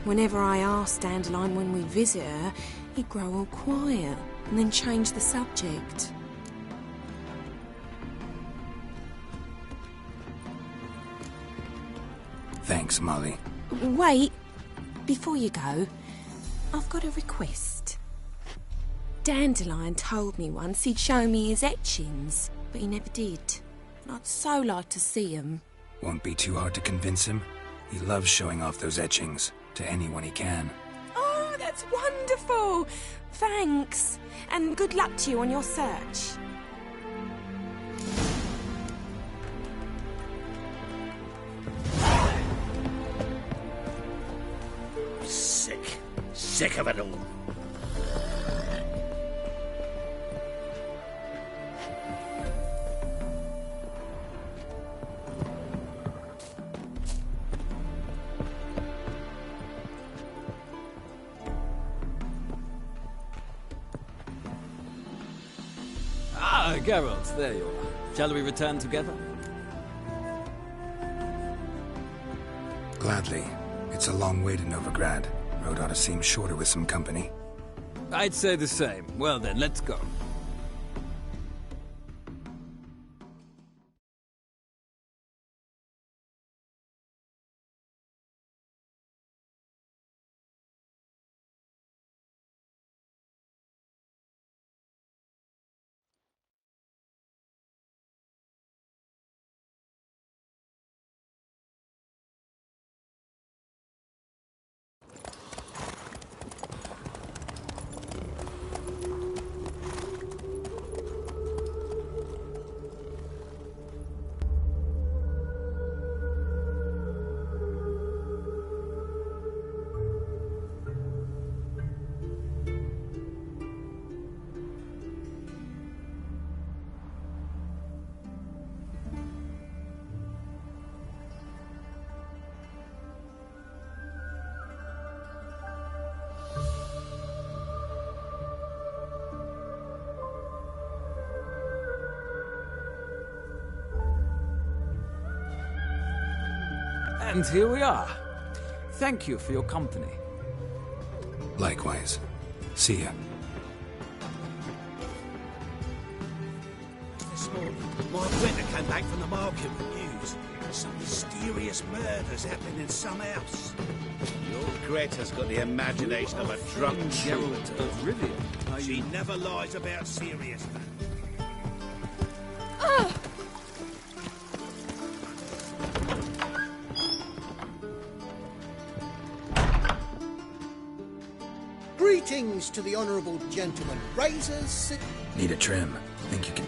Whenever I asked Dandelion when we visit her, he'd grow all quiet and then change the subject. Thanks, Molly. Wait. Before you go, I've got a request. Dandelion told me once he'd show me his etchings, but he never did. And I'd so like to see them. Won't be too hard to convince him. He loves showing off those etchings to anyone he can. Oh, that's wonderful! Thanks. And good luck to you on your search. Sick of it all. Ah, Geralt, there you are. Shall we return together? Gladly. It's a long way to Novigrad. Road ought to seem shorter with some company. I'd say the same. Well then, let's go. And here we are. Thank you for your company. Likewise. See ya. This morning, my printer came back from the market with news. Some mysterious murders happening in some house. Your Greta's got the imagination of a drunk Geralt of Rivia. She never lies about serious matters. Greetings to the honourable gentleman. Razors... Need a trim. Think you can...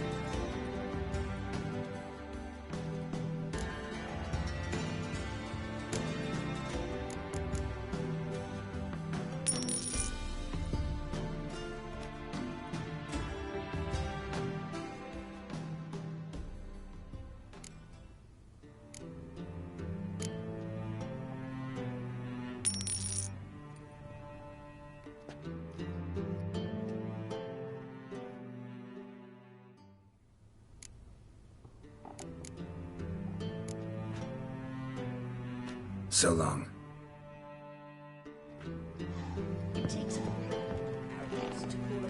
So long. It takes a arrogance to call a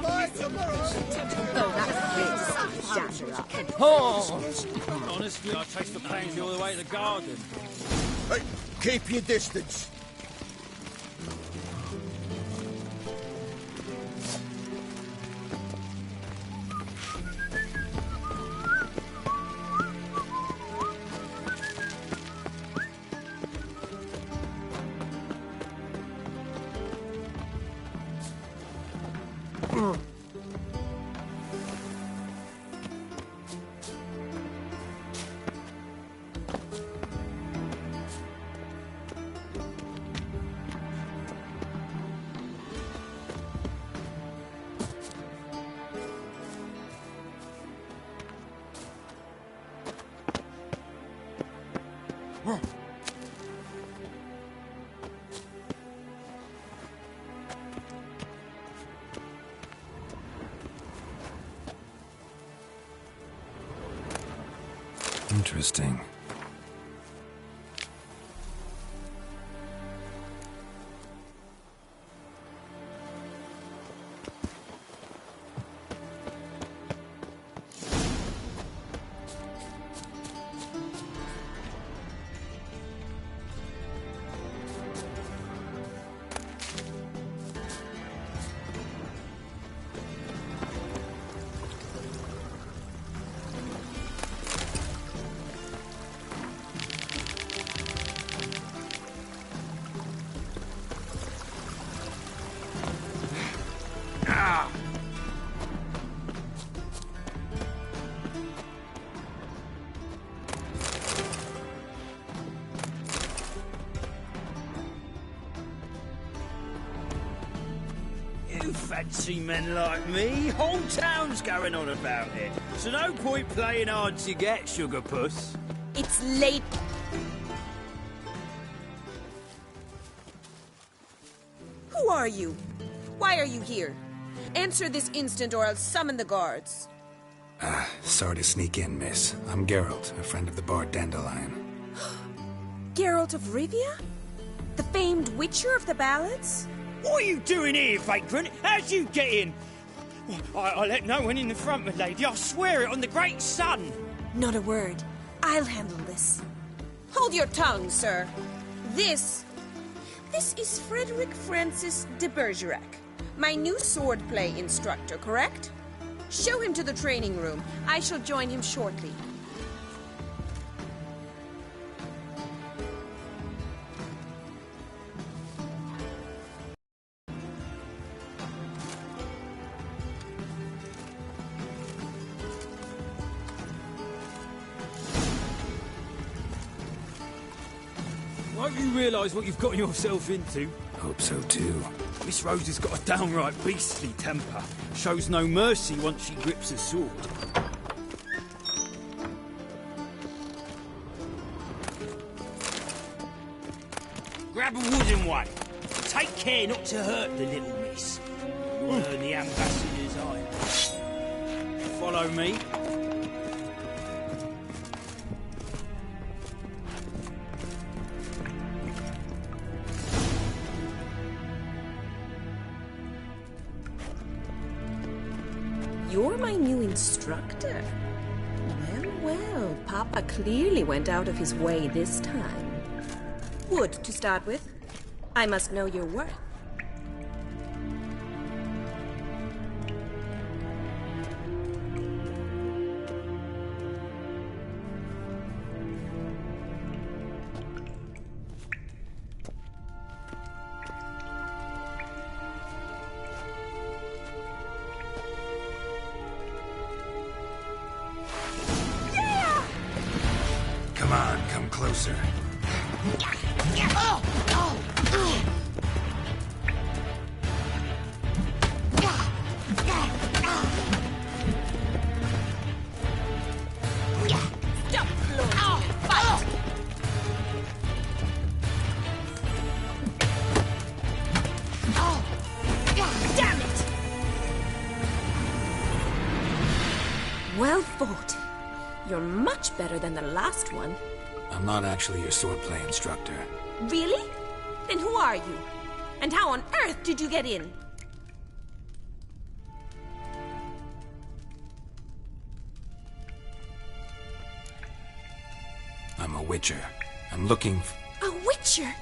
Bye, tomorrow! Oh! Honestly, I chased the pansy all the way to the garden. Hey, keep your distance. Interesting. You fancy men like me? Whole town's going on about it. So no point playing hard to get, sugar puss. It's late. Who are you? Why are you here? Answer this instant or I'll summon the guards. Sorry to sneak in, miss. I'm Geralt, a friend of the bard Dandelion. Geralt of Rivia? The famed witcher of the ballads? What are you doing here, vagrant? How'd you get in? I let no one in the front, my lady. I swear it on the great sun. Not a word. I'll handle this. Hold your tongue, sir. This is Frederick Francis de Bergerac, my new swordplay instructor, correct? Show him to the training room. I shall join him shortly. Won't you realise what you've got yourself into? Hope so too. Miss Rose has got a downright beastly temper. Shows no mercy once she grips a sword. Grab a wooden one. Take care not to hurt the little miss. You'll earn the ambassador's eye. Follow me. You're my new instructor. Well, Papa clearly went out of his way this time. Wood, to start with. I must know your worth. Come on, come closer. Well fought. You're much better than the last one. I'm not actually your swordplay instructor. Really? Then who are you? And how on earth did you get in? I'm a witcher. I'm looking A witcher?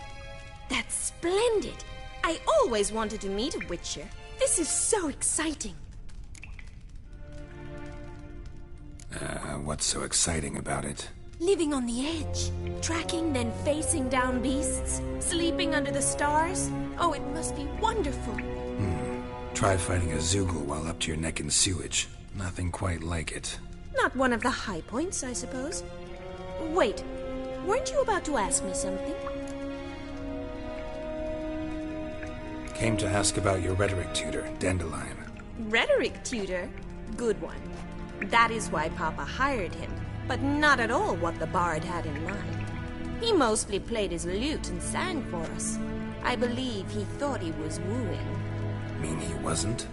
That's splendid. I always wanted to meet a witcher. This is so exciting. What's so exciting about it? Living on the edge, tracking then facing down beasts, sleeping under the stars. Oh, it must be wonderful. Try fighting a Zoogle while up to your neck in sewage. Nothing quite like it. Not one of the high points, I suppose. Wait, weren't you about to ask me something? Came to ask about your rhetoric tutor, Dandelion. Rhetoric tutor? Good one. That is why Papa hired him, but not at all what the bard had in mind. He mostly played his lute and sang for us. I believe he thought he was wooing. Mean he wasn't?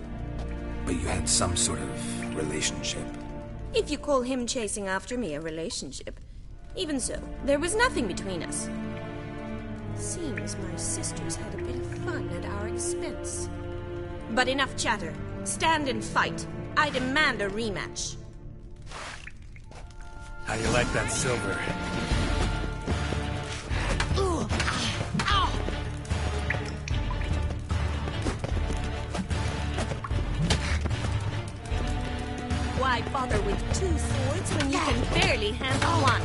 But you had some sort of relationship. If you call him chasing after me a relationship. Even so, there was nothing between us. Seems my sisters had a bit of fun at our expense. But enough chatter. Stand and fight. I demand a rematch. How you like that silver? Why bother with 2 swords when you can barely handle one?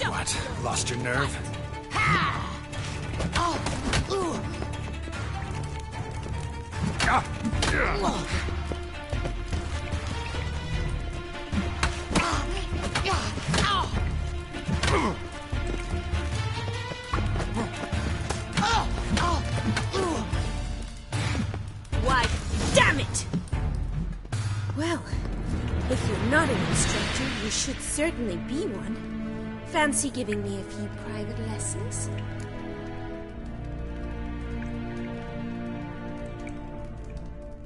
What? Lost your nerve? Why, damn it! Well, if you're not an instructor, you should certainly be one. Fancy giving me a few private lessons?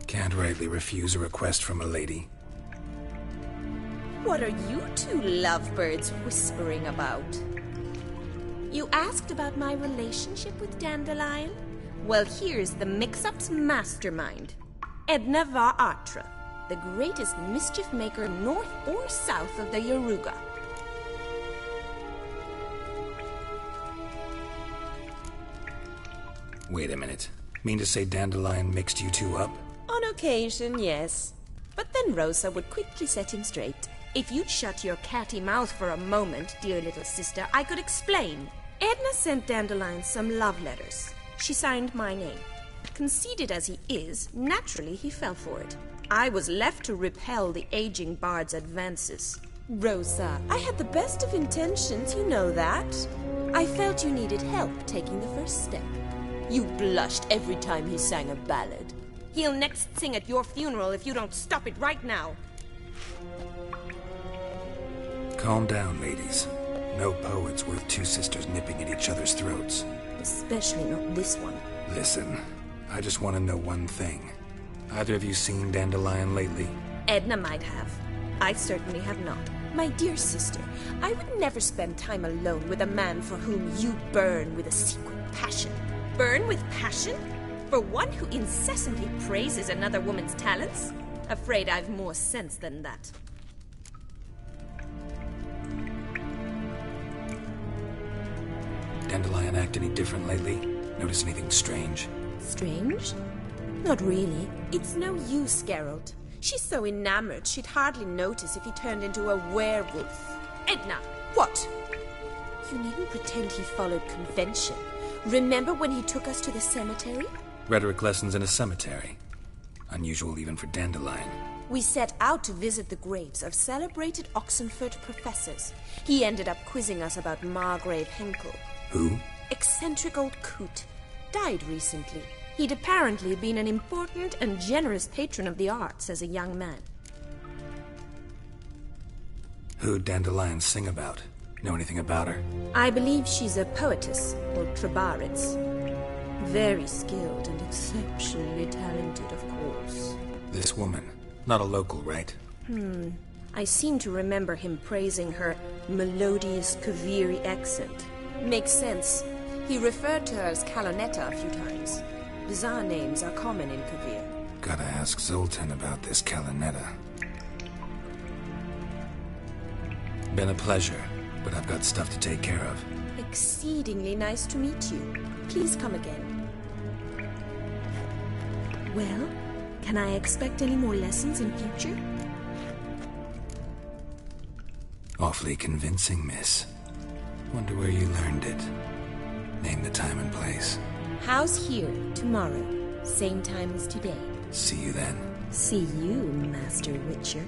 Can't rightly refuse a request from a lady. What are you two lovebirds whispering about? You asked about my relationship with Dandelion? Well, here's the mix-up's mastermind. Edna Va Atra, the greatest mischief maker north or south of the Yaruga. Wait a minute. Mean to say Dandelion mixed you two up? On occasion, yes. But then Rosa would quickly set him straight. If you'd shut your catty mouth for a moment, dear little sister, I could explain. Edna sent Dandelion some love letters. She signed my name. Conceited as he is, naturally he fell for it. I was left to repel the aging bard's advances. Rosa, I had the best of intentions, you know that. I felt you needed help taking the first step. You blushed every time he sang a ballad. He'll next sing at your funeral if you don't stop it right now. Calm down, ladies. No poet's worth 2 sisters nipping at each other's throats. Especially not this one. Listen, I just want to know one thing. Either of you seen Dandelion lately? Edna might have. I certainly have not. My dear sister, I would never spend time alone with a man for whom you burn with a secret passion. Burn with passion? For one who incessantly praises another woman's talents? Afraid I've more sense than that. Dandelion act any different lately? Notice anything strange? Strange? Not really. It's no use, Geralt. She's so enamored she'd hardly notice if he turned into a werewolf. Edna! What? You needn't pretend he followed convention. Remember when he took us to the cemetery? Rhetoric lessons in a cemetery. Unusual even for Dandelion. We set out to visit the graves of celebrated Oxenford professors. He ended up quizzing us about Margrave Henkel. Who? Eccentric old coot. Died recently. He'd apparently been an important and generous patron of the arts as a young man. Who'd Dandelion sing about? Know anything about her? I believe she's a poetess, or Trebaritz. Very skilled and exceptionally talented, of course. This woman. Not a local, right? I seem to remember him praising her melodious Kaviri accent. Makes sense. He referred to her as Kalonetta a few times. Bizarre names are common in Kavir. Gotta ask Zoltan about this Kalonetta. Been a pleasure, but I've got stuff to take care of. Exceedingly nice to meet you. Please come again. Well, can I expect any more lessons in future? Awfully convincing, miss. Wonder where you learned it. Name the time and place. House here, tomorrow. Same time as today. See you then. See you, Master Witcher.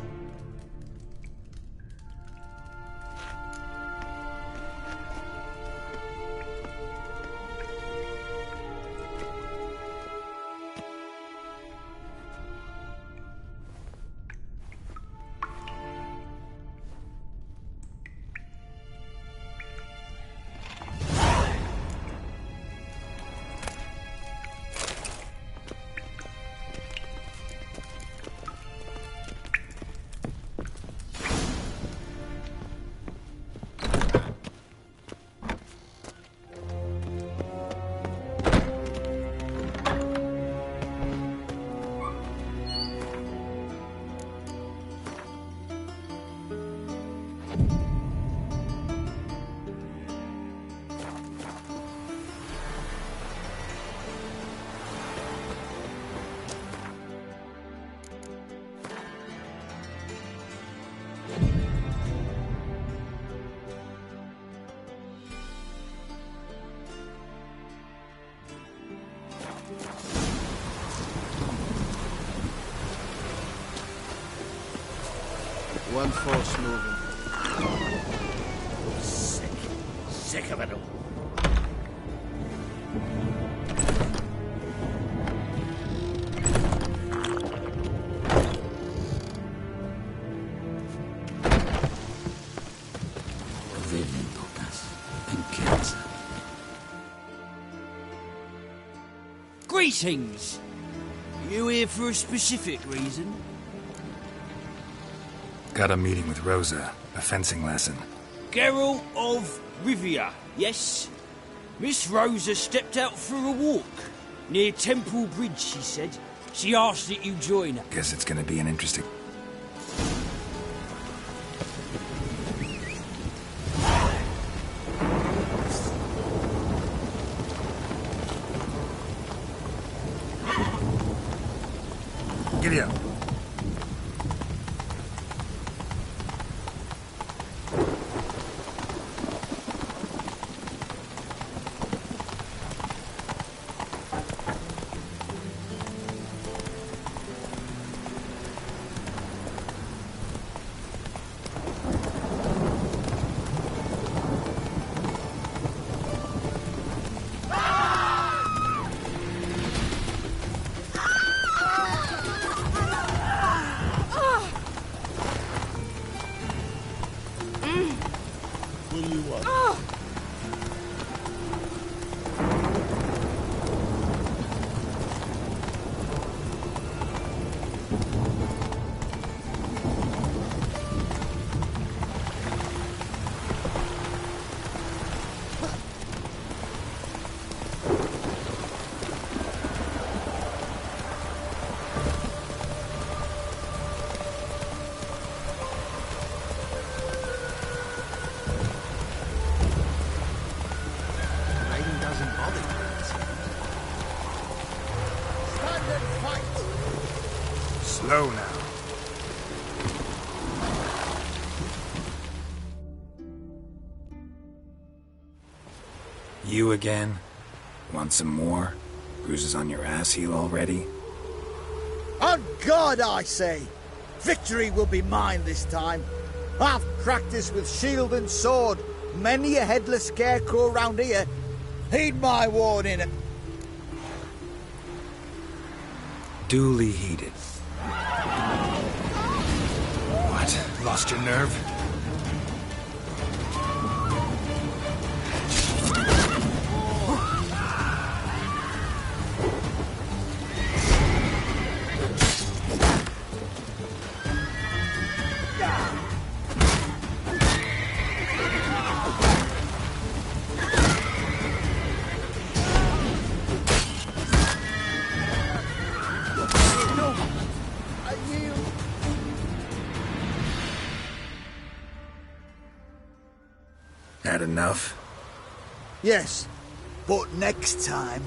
I'm forced moving. Sick of it all. Greetings! You here for a specific reason? Got a meeting with Rosa, a fencing lesson. Geralt of Rivia, yes? Miss Rosa stepped out for a walk. Near Temple Bridge, she said. She asked that you join her. Guess it's gonna be an interesting... Giddy up. Slow now. You again? Want some more? Bruises on your ass heel already? On God, I say! Victory will be mine this time. I've practiced with shield and sword. Many a headless scarecrow round here. Heed my warning. Duly heeded. What? Lost your nerve? Had enough? Yes, but next time.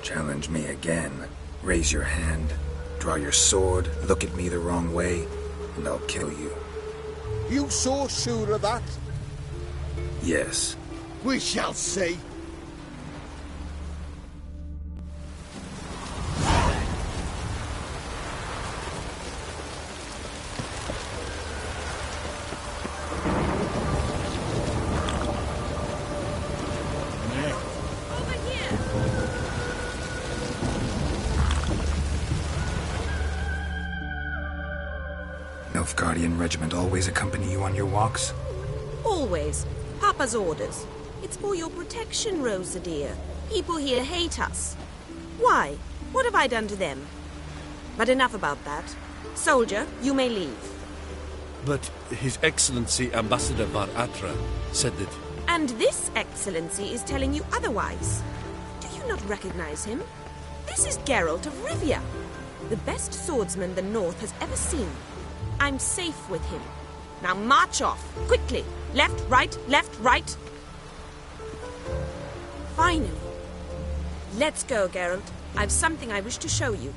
Challenge me again. Raise your hand, draw your sword, look at me the wrong way, and I'll kill you. You so sure of that? Yes. We shall see. Nilfgaardian regiment always accompany you on your walks? Always. Papa's orders. It's for your protection, Rosa dear. People here hate us. Why? What have I done to them? But enough about that. Soldier, you may leave. But His Excellency Ambassador Var Atra said that... And this Excellency is telling you otherwise. Do you not recognize him? This is Geralt of Rivia, the best swordsman the North has ever seen. I'm safe with him. Now march off, quickly. Left, right, left, right. Finally. Let's go, Geralt. I've something I wish to show you.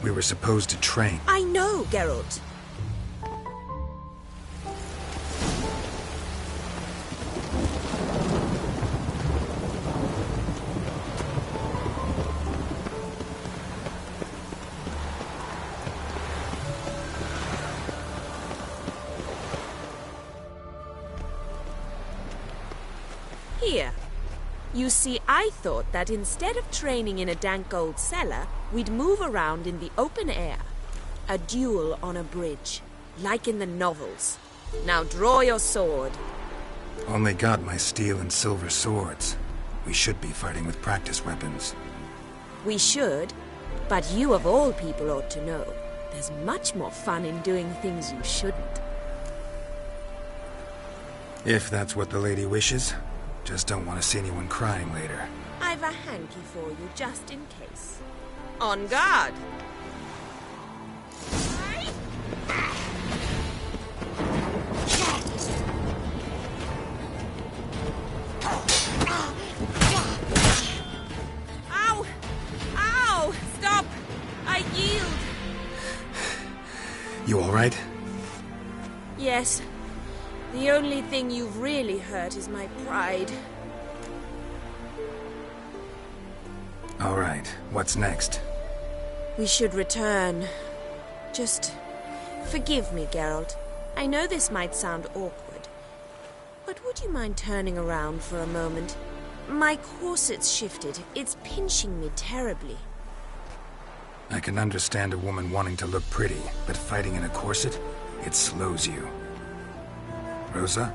We were supposed to train. I know, Geralt. Here. You see, I thought that instead of training in a dank old cellar, we'd move around in the open air. A duel on a bridge, like in the novels. Now draw your sword. Only got my steel and silver swords. We should be fighting with practice weapons. We should, but you of all people ought to know. There's much more fun in doing things you shouldn't. If that's what the lady wishes. Just don't want to see anyone crying later. I've a hanky for you, just in case. On guard! Ow! Ow! Stop! I yield! You alright? Yes. The only thing you've really hurt is my pride. Alright, what's next? We should return. Just forgive me, Geralt. I know this might sound awkward, but would you mind turning around for a moment? My corset's shifted. It's pinching me terribly. I can understand a woman wanting to look pretty, but fighting in a corset, it slows you. Rosa?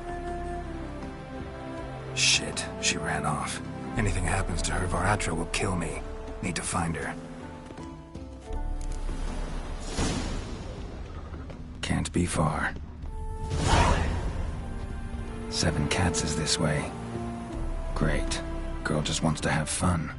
Shit, she ran off. Anything happens to her, Varatra will kill me. Need to find her. Can't be far. 7 Cats is this way. Great. Girl just wants to have fun.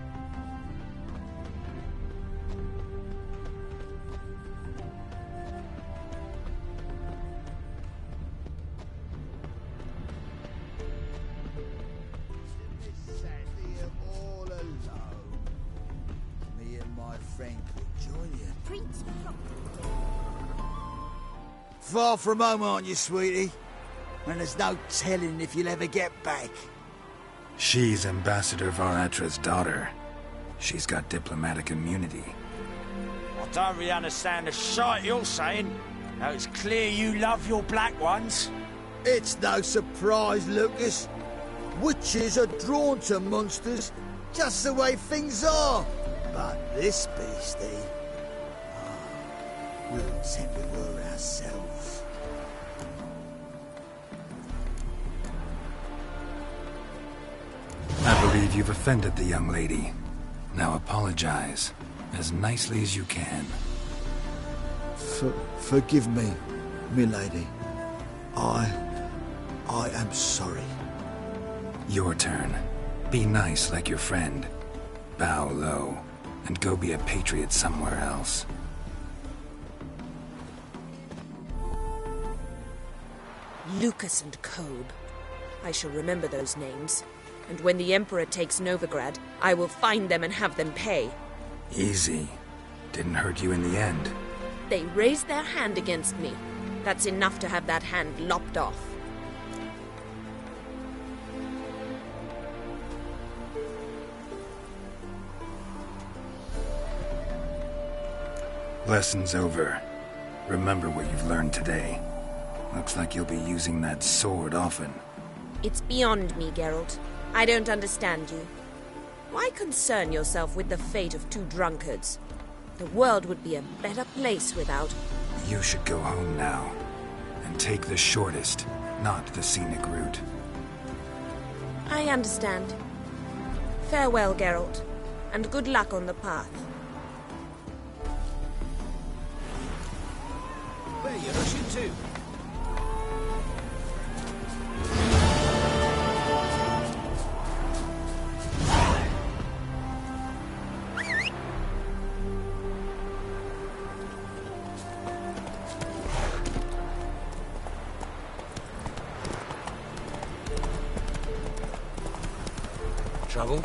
Far from home, aren't you, sweetie? And there's no telling if you'll ever get back. She's Ambassador Varatra's daughter. She's got diplomatic immunity. I don't really understand the shite you're saying. Now it's clear you love your black ones. It's no surprise, Lucas. Witches are drawn to monsters, just the way things are. But this beastie... we'll send we were ourselves. I believe you've offended the young lady. Now apologize, as nicely as you can. Forgive me, milady. I am sorry. Your turn. Be nice like your friend. Bow low, and go be a patriot somewhere else. Lucas and Kobe. I shall remember those names. And when the Emperor takes Novigrad, I will find them and have them pay. Easy. Didn't hurt you in the end. They raised their hand against me. That's enough to have that hand lopped off. Lesson's over. Remember what you've learned today. Looks like you'll be using that sword often. It's beyond me, Geralt. I don't understand you. Why concern yourself with the fate of 2 drunkards? The world would be a better place without... You should go home now. And take the shortest, not the scenic route. I understand. Farewell, Geralt. And good luck on the path. Where are you rushing to? Trouble?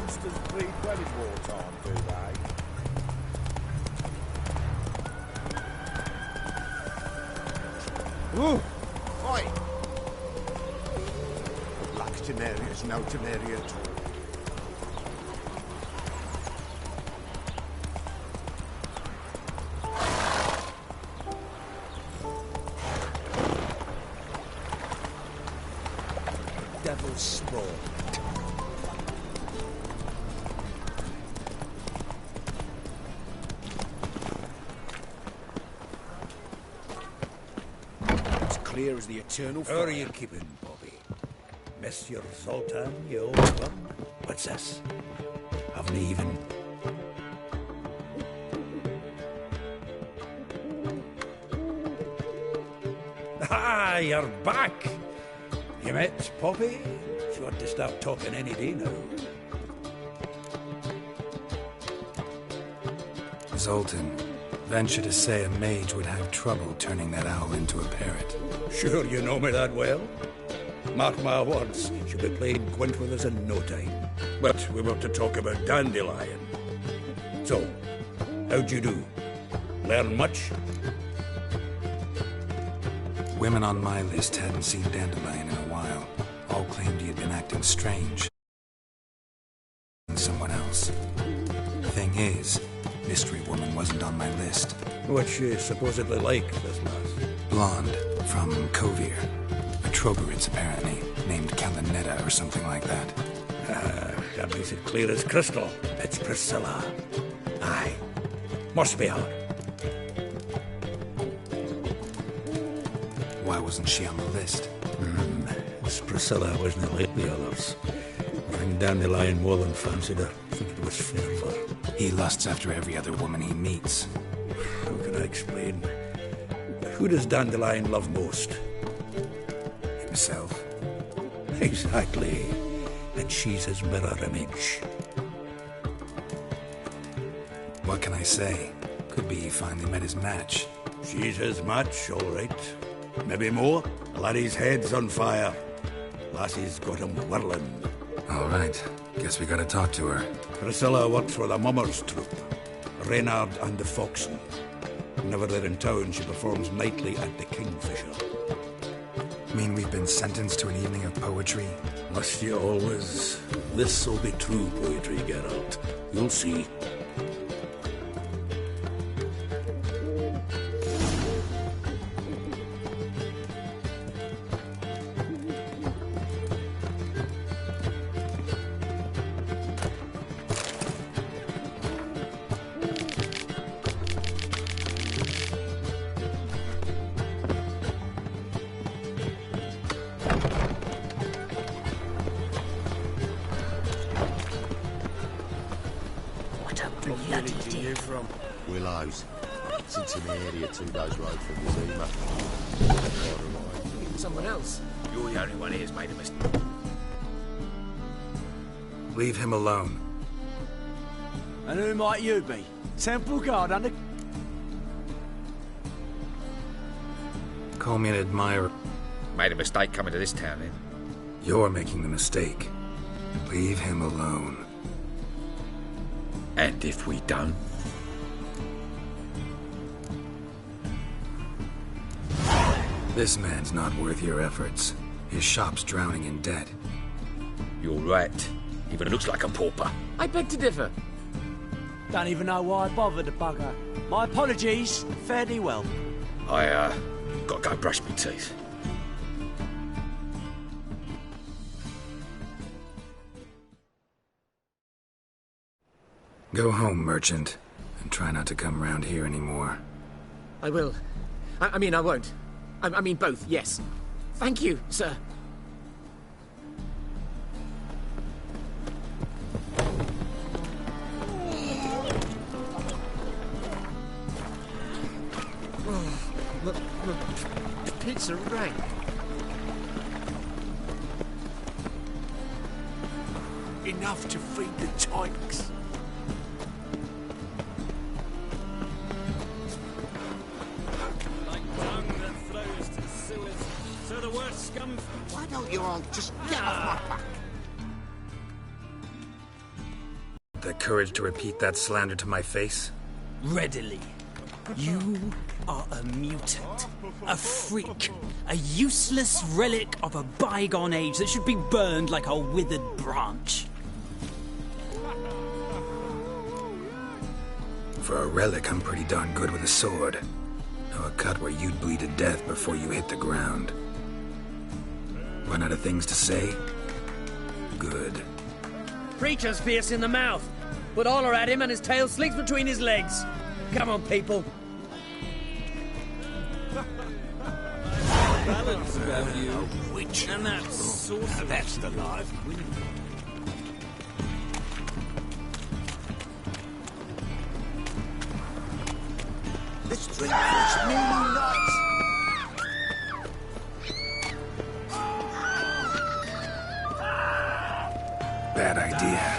monsters breed well in wartime, do they? Ooh! Oi! Black Temeria's no Temeria at all. Devil's spawn. It's clear as the eternal fire. How are you keeping, Bobby? Monsieur Zoltan, you old one? What's this? Haven't even... Ah, you're back! You met Poppy? She ought to start talking any day now. Zoltan, venture to say a mage would have trouble turning that owl into a parrot. Sure you know me that well? Mark my words, she'll be playing Gwent with us in no time. But we were to talk about Dandelion. So, how'd you do? Learn much? Women on my list hadn't seen Dandelion in a while. All claimed he had been acting strange. And someone else. Thing is, Mystery Woman wasn't on my list. What's she supposedly like, this lass? Blonde, from Kovir. A Trogoritz, apparently, named Calinetta or something like that. That makes it clear as crystal. It's Priscilla. Aye. Must be her. Why wasn't she on the list? This Priscilla wasn't like the others. I think Dandelion more than fancied her. I think it was fair for her. He lusts after every other woman he meets. How can I explain? Who does Dandelion love most? Himself. Exactly. And she's his mirror image. What can I say? Could be he finally met his match. She's his match, all right. Maybe more. Laddie's head's on fire. Lassie's got him whirling. All right. Guess we gotta talk to her. Priscilla works for the Mummers troupe. Reynard and the Foxen. Whenever they're in town, she performs nightly at the Kingfisher. Mean we've been sentenced to an evening of poetry? Must you always? This'll be true poetry, Geralt. You'll see. Willows. It's in the area 2 days' road from the Zima. Someone else. You're the only one here's made a mistake. Leave him alone. And who might you be? Temple Guard under... Call me an admirer. Made a mistake coming to this town, then. You're making the mistake. Leave him alone. And if we don't? This man's not worth your efforts. His shop's drowning in debt. You're right. Even looks like a pauper. I beg to differ. Don't even know why I bothered the bugger. My apologies. Fare thee well. I, gotta go brush my teeth. Go home, merchant, and try not to come round here anymore. I will. I mean, I won't. I mean both, yes. Thank you, sir. The pizza rank. Enough to feed the tykes. Why don't you all just get off my back? the courage to repeat that slander to my face? Readily. You are a mutant, a freak, a useless relic of a bygone age that should be burned like a withered branch. For a relic, I'm pretty darn good with a sword. Know a cut where you'd bleed to death before you hit the ground. Run out of things to say? Good. Preacher's fierce in the mouth, but holler at him and his tail slinks between his legs. Come on, people. Balance about you. Witch. And that sorcerer. That's the life. This drink puts me nuts. Bad idea.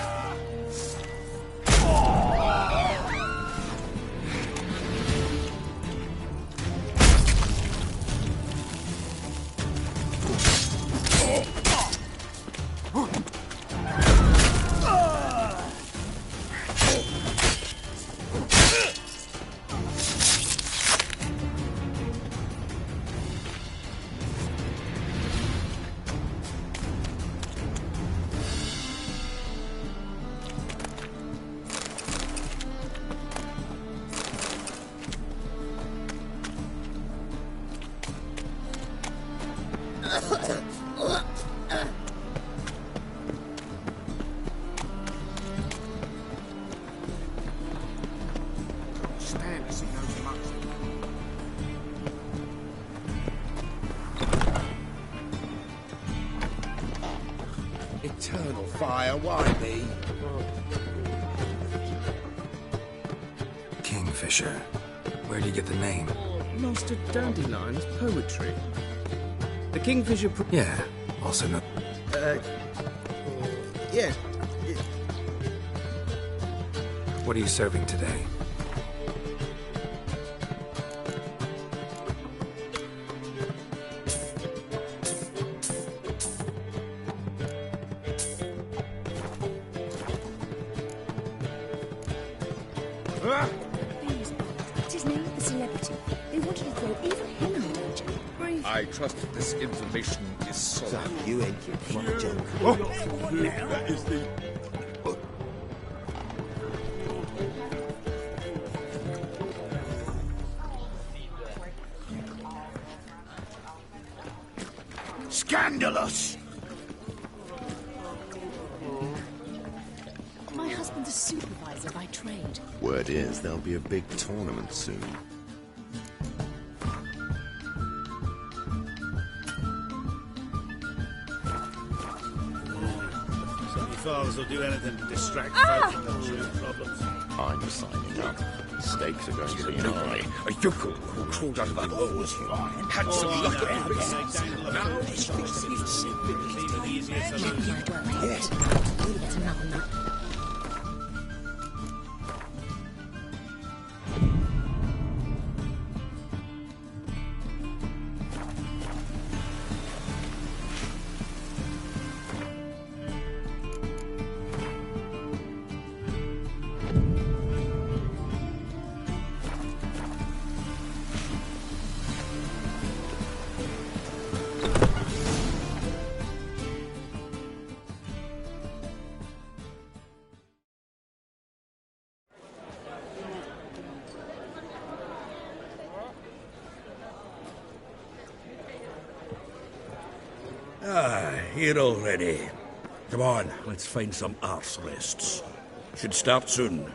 Stand as he knows much. Eternal fire, why me? Kingfisher. Where'd you get the name? Master Dandelion's poetry. The Kingfisher... Yeah, also no... Yes. What are you serving today? It is named the celebrity. They wanted to throw even him in danger. Brave. I trust that this information is solid. So, you ain't your plumber junk. Now that is the... Scandalous! My husband's a supervisor by trade. Word is, there'll be a big tournament soon. Some fathers will do anything to distract folk from their true problems. I'm signing up. Stakes are going to be high. A yokel who crawled out of that hole had some luck at the races. Now he's fixed Yes. We'll get another nut. Here already. Come on, let's find some arse rests. Should start soon.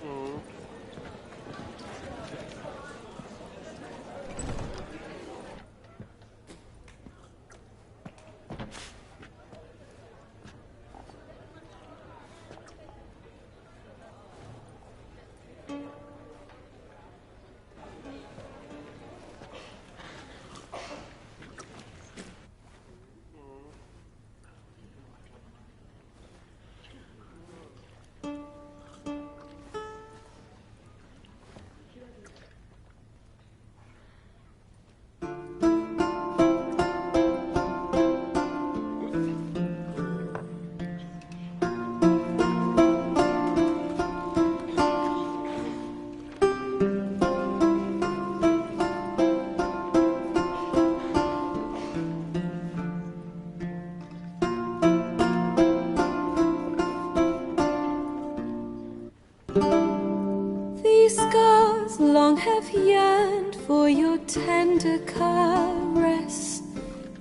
These scars long have yearned for your tender caress,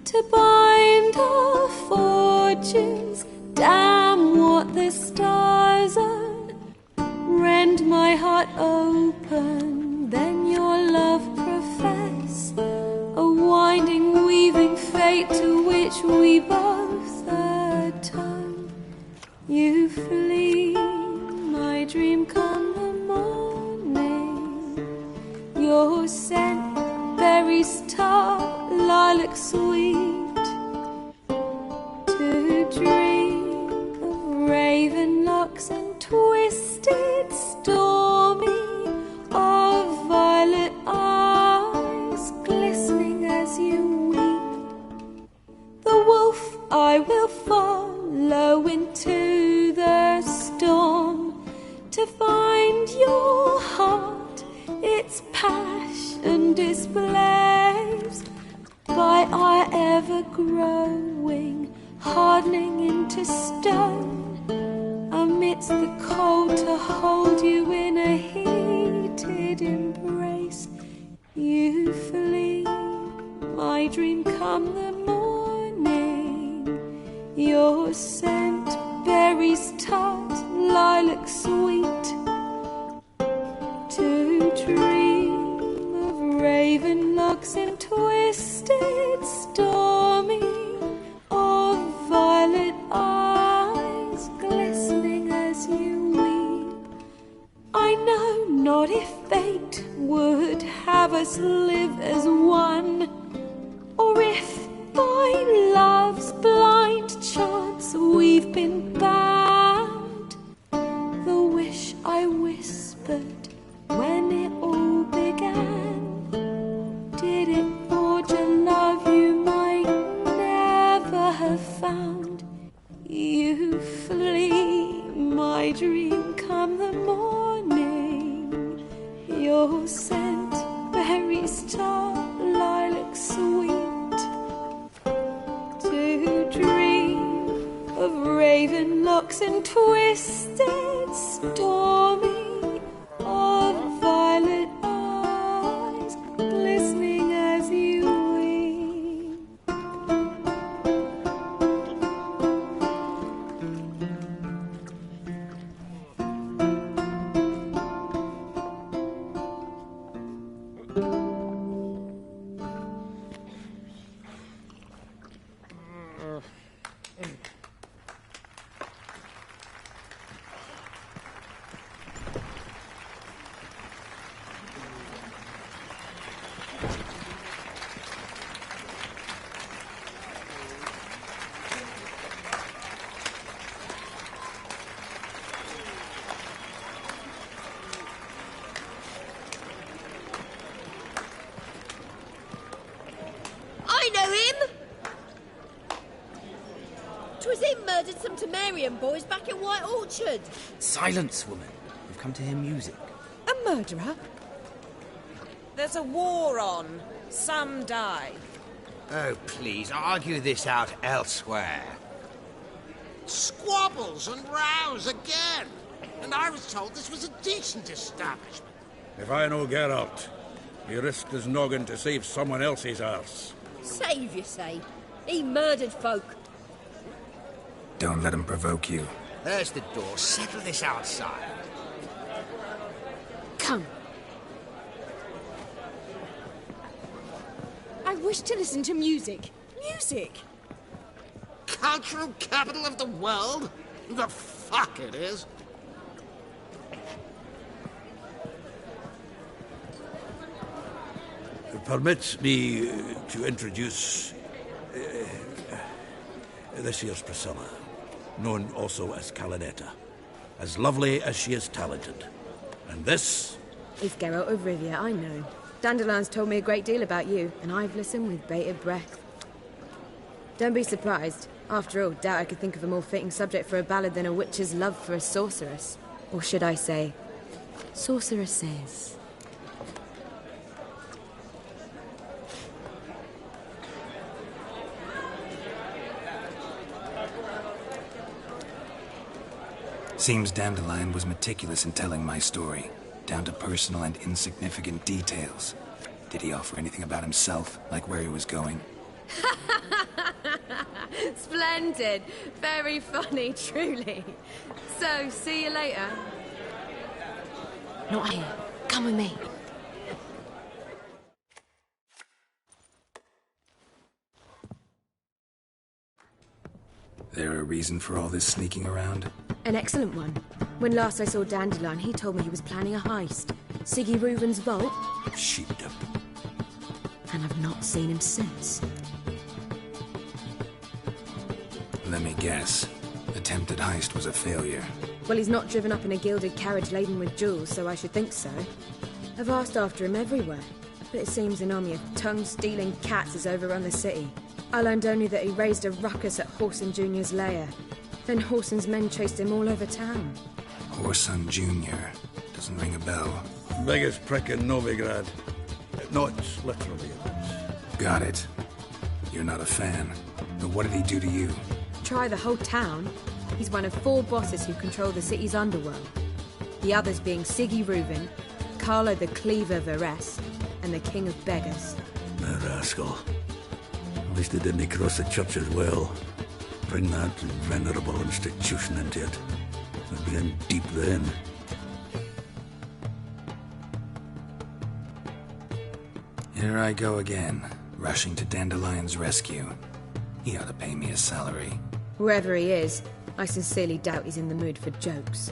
to bind our fortunes. Damn what the stars are. Rend my heart open, then your love profess, a winding, weaving fate to which we both atone. You flee, my dream come the morning. Your scent, berries tart, lilac sweet, to dream of raven locks and twisted, stormy, of violet eyes glistening as you weep. The wolf I will follow into the storm, to find your heart, its passion displaced by our ever-growing, hardening into stone. Amidst the cold, to hold you in a heated embrace. You flee, my dream come the morning. Your scent, berries tart, lilac sweet, to dream of raven locks and twisted, stormy, of violet eyes glistening as you weep. I know not if fate would have us live as one, or if by love's blind chance we've been bound. The wish I whispered when it all began, did it forge a love you might never have found? You flee, my dream come the morning. Your scent, berries tart, lilac sweet, to dream of raven locks and twisted, stormy, of violet eyes glistening as you weep. I know him! 'Twas him murdered some Temerian boys back in White Orchard. Silence, woman. We've come to hear music. A murderer? There's a war on. Some die. Oh, please, argue this out elsewhere. Squabbles and rows again. And I was told this was a decent establishment. If I know Geralt, he risked his noggin to save someone else's arse. Save, you say? He murdered folk. Don't let him provoke you. There's the door. Settle this outside. Come. I wish to listen to music. Music! Cultural capital of the world? The fuck it is. Permit me to introduce this here's Priscilla, known also as Calinetta, as lovely as she is talented. And this It's Geralt of Rivia, I know. Dandelion's told me a great deal about you, and I've listened with bated breath. Don't be surprised. After all, doubt I could think of a more fitting subject for a ballad than a witch's love for a sorceress. Or should I say, sorceresses. Seems Dandelion was meticulous in telling my story, down to personal and insignificant details. Did he offer anything about himself, like where he was going? Splendid. Very funny, truly. So, see you later. Not here. Come with me. There a reason for all this sneaking around? An excellent one. When last I saw Dandelion, he told me he was planning a heist. Siggy Reuven's vault. Sheepdom. And I've not seen him since. Let me guess. Attempted heist was a failure. Well, he's not driven up in a gilded carriage laden with jewels, so I should think so. I've asked after him everywhere, but it seems an army of tongue-stealing cats has overrun the city. I learned only that he raised a ruckus at Whoreson Jr.'s lair. Then Whoreson's men chased him all over town. Whoreson Jr. Doesn't ring a bell. Biggest prick in Novigrad. Not literally. Got it. You're not a fan. But what did he do to you? Try the whole town. He's one of 4 bosses who control the city's underworld. The others being Siggy Reuven, Carlo the Cleaver Varese, and the King of Beggars. The rascal. At least he didn't cross the church as well. Bring that venerable institution into it. We'd be in deep then. Here I go again, rushing to Dandelion's rescue. He ought to pay me a salary. Wherever he is, I sincerely doubt he's in the mood for jokes.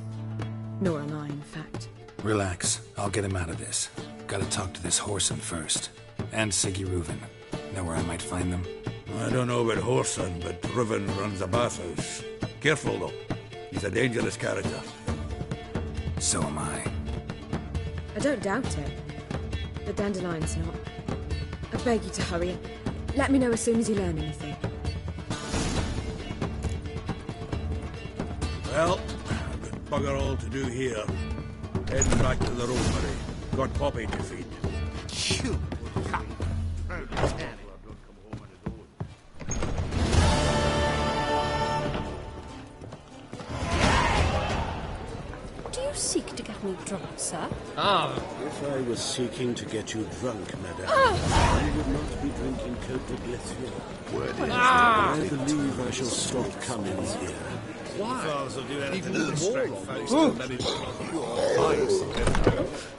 Nor am I, in fact. Relax. I'll get him out of this. Gotta talk to this Whoreson first. And Siggy Reuven. Know where I might find them? I don't know about Whoreson, but Reuven runs a bathhouse. Careful, though. He's a dangerous character. So am I. I don't doubt it. But Dandelion's not. I beg you to hurry. Let me know as soon as you learn anything. Well, I've got bugger all to do here. Heading back to the roamery. Got Poppy to feed. Shoot! Come. Do you seek to get me drunk, sir? If I was seeking to get you drunk, madame, I would not be drinking Cote de Glacier. I believe I shall stop coming here. Why? Father will do anything Even with a more straight face. wrong. Let me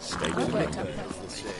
Stay I've worked up the same.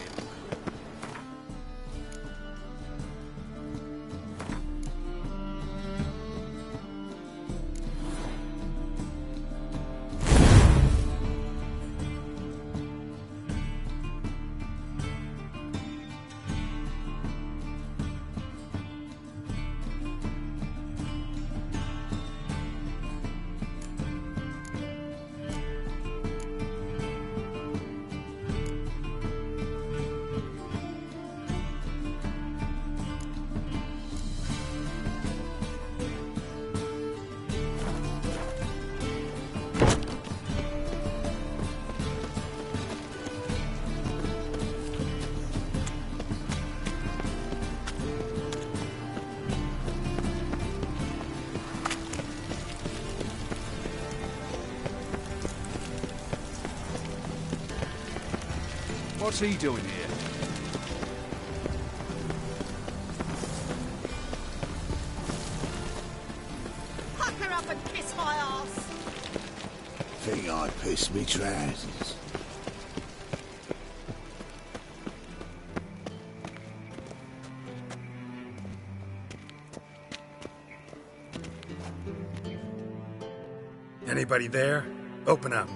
What's he doing here? Huck her up and kiss my ass. Think I pissed me trousers. Anybody there? Open up.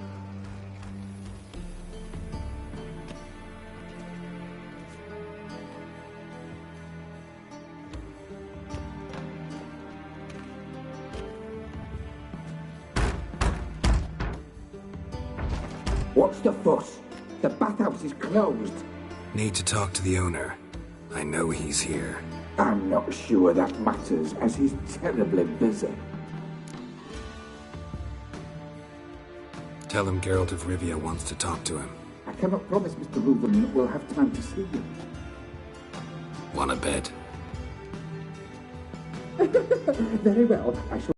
What's the fuss? The bathhouse is closed. Need to talk to the owner. I know he's here. I'm not sure that matters, as he's terribly busy. Tell him Geralt of Rivia wants to talk to him. I cannot promise Mr. Reuven will have time to see you. Want a bet? Very well, I shall...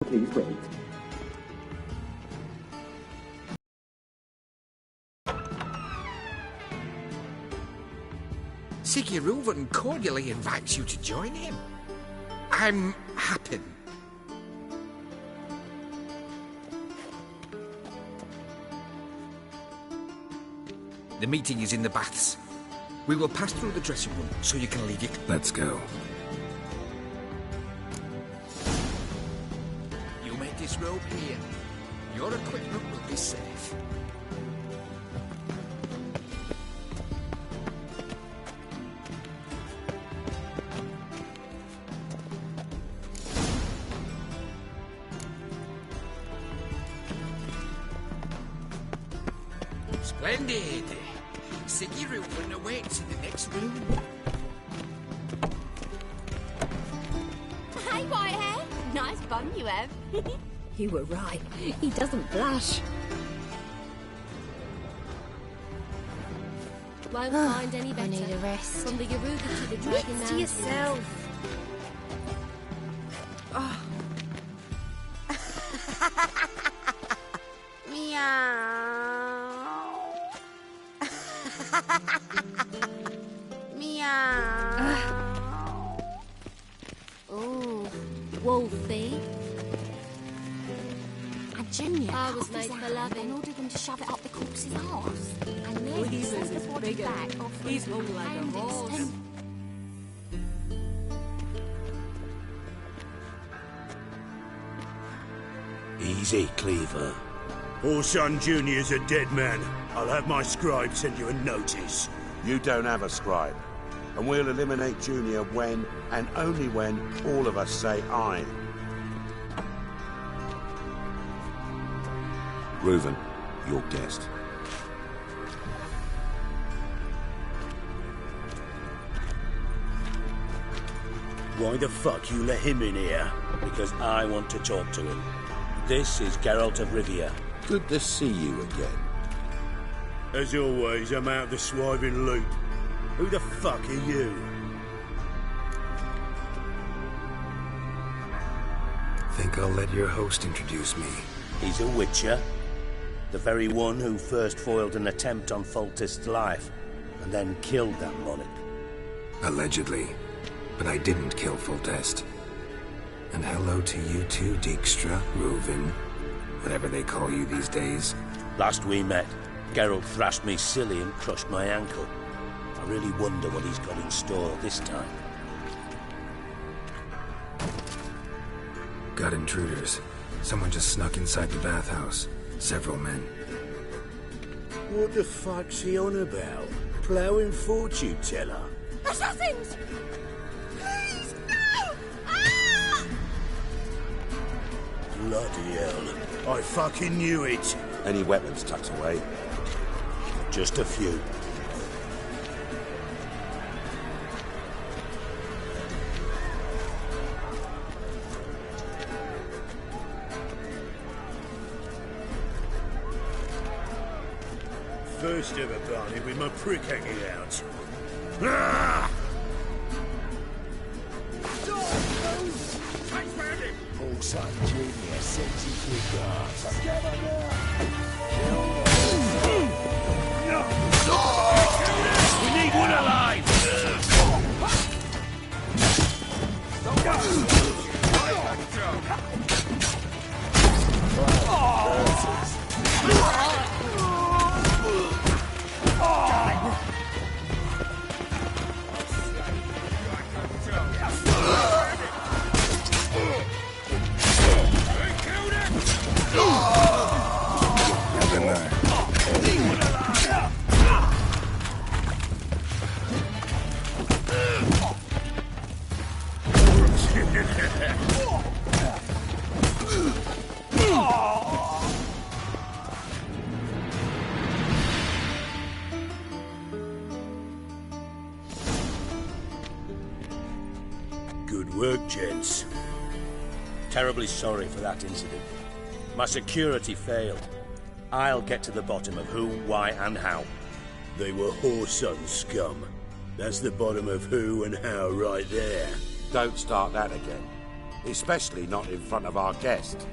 Please wait. Siggy Reuven cordially invites you to join him. I'm happy. The meeting is in the baths. We will pass through the dressing room, so you can leave your... Let's go. You may disrobe here. Your equipment will be safe. Splendid! Siggy Reuven awaits in the next room. Hey, Whitehair! Nice bun you have. You were right. He doesn't blush. Won't find any better. I need a rest. From the Yoruba to the Dragon To Mountain. yourself. Oh. Meow. Oh, Wolfie. And Junior, I was cut made off for his arm loving. and ordered him to shove it up the corpse's arse. And then he Weaver's sent is the body bigger. back off He's the long like a pound horse. extent. Easy, Cleaver. Orson Jr.'s a dead man. I'll have my scribe send you a notice. You don't have a scribe. And we'll eliminate Junior when, and only when, all of us say aye. Reuven, your guest. Why the fuck you let him in here? Because I want to talk to him. This is Geralt of Rivia. Good to see you again. As always, I'm out of the swiving loop. Who the fuck are you? Think I'll let your host introduce me. He's a witcher. The very one who first foiled an attempt on Foltest's life, and then killed that monarch. Allegedly. But I didn't kill Foltest. And hello to you too, Dijkstra, Reuven, whatever they call you these days. Last we met, Geralt thrashed me silly and crushed my ankle. I really wonder what he's got in store this time. Got intruders. Someone just snuck inside the bathhouse. Several men. What the fuck's he on about? Ploughing fortune teller? Assassins! Please, no! Ah! Bloody hell. I fucking knew it. Any weapons tucked away? Just a few. First ever party with my prick hanging out. Ah! Orson Jr. sends his regards. We need one alive! Good work, gents. Terribly sorry for that incident. My security failed. I'll get to the bottom of who, why, and how. They were whoreson scum. That's the bottom of who and how right there. Don't start that again. Especially not in front of our guest.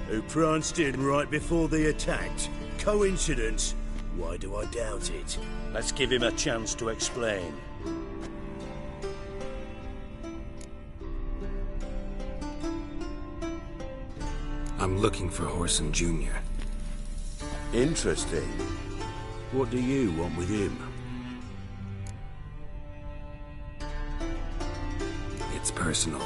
Who pranced in right before they attacked. Coincidence? Why do I doubt it? Let's give him a chance to explain. I'm looking for Horson Jr. Interesting. What do you want with him? It's personal.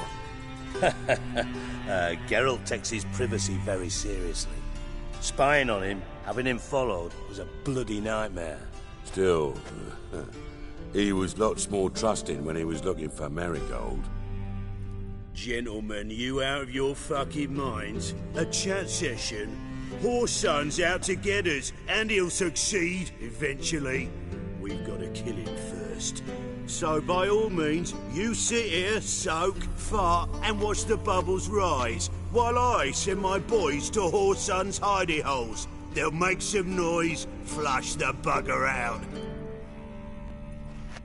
Geralt takes his privacy very seriously. Spying on him, having him followed, was a bloody nightmare. Still, he was lots more trusting when he was looking for Marigold. Gentlemen, you out of your fucking minds? A chat session? Whoreson's out to get us, and he'll succeed, eventually. We've got to kill him first. So by all means, you sit here, soak, fart, and watch the bubbles rise, while I send my boys to Whoreson's hidey holes. They'll make some noise, flush the bugger out.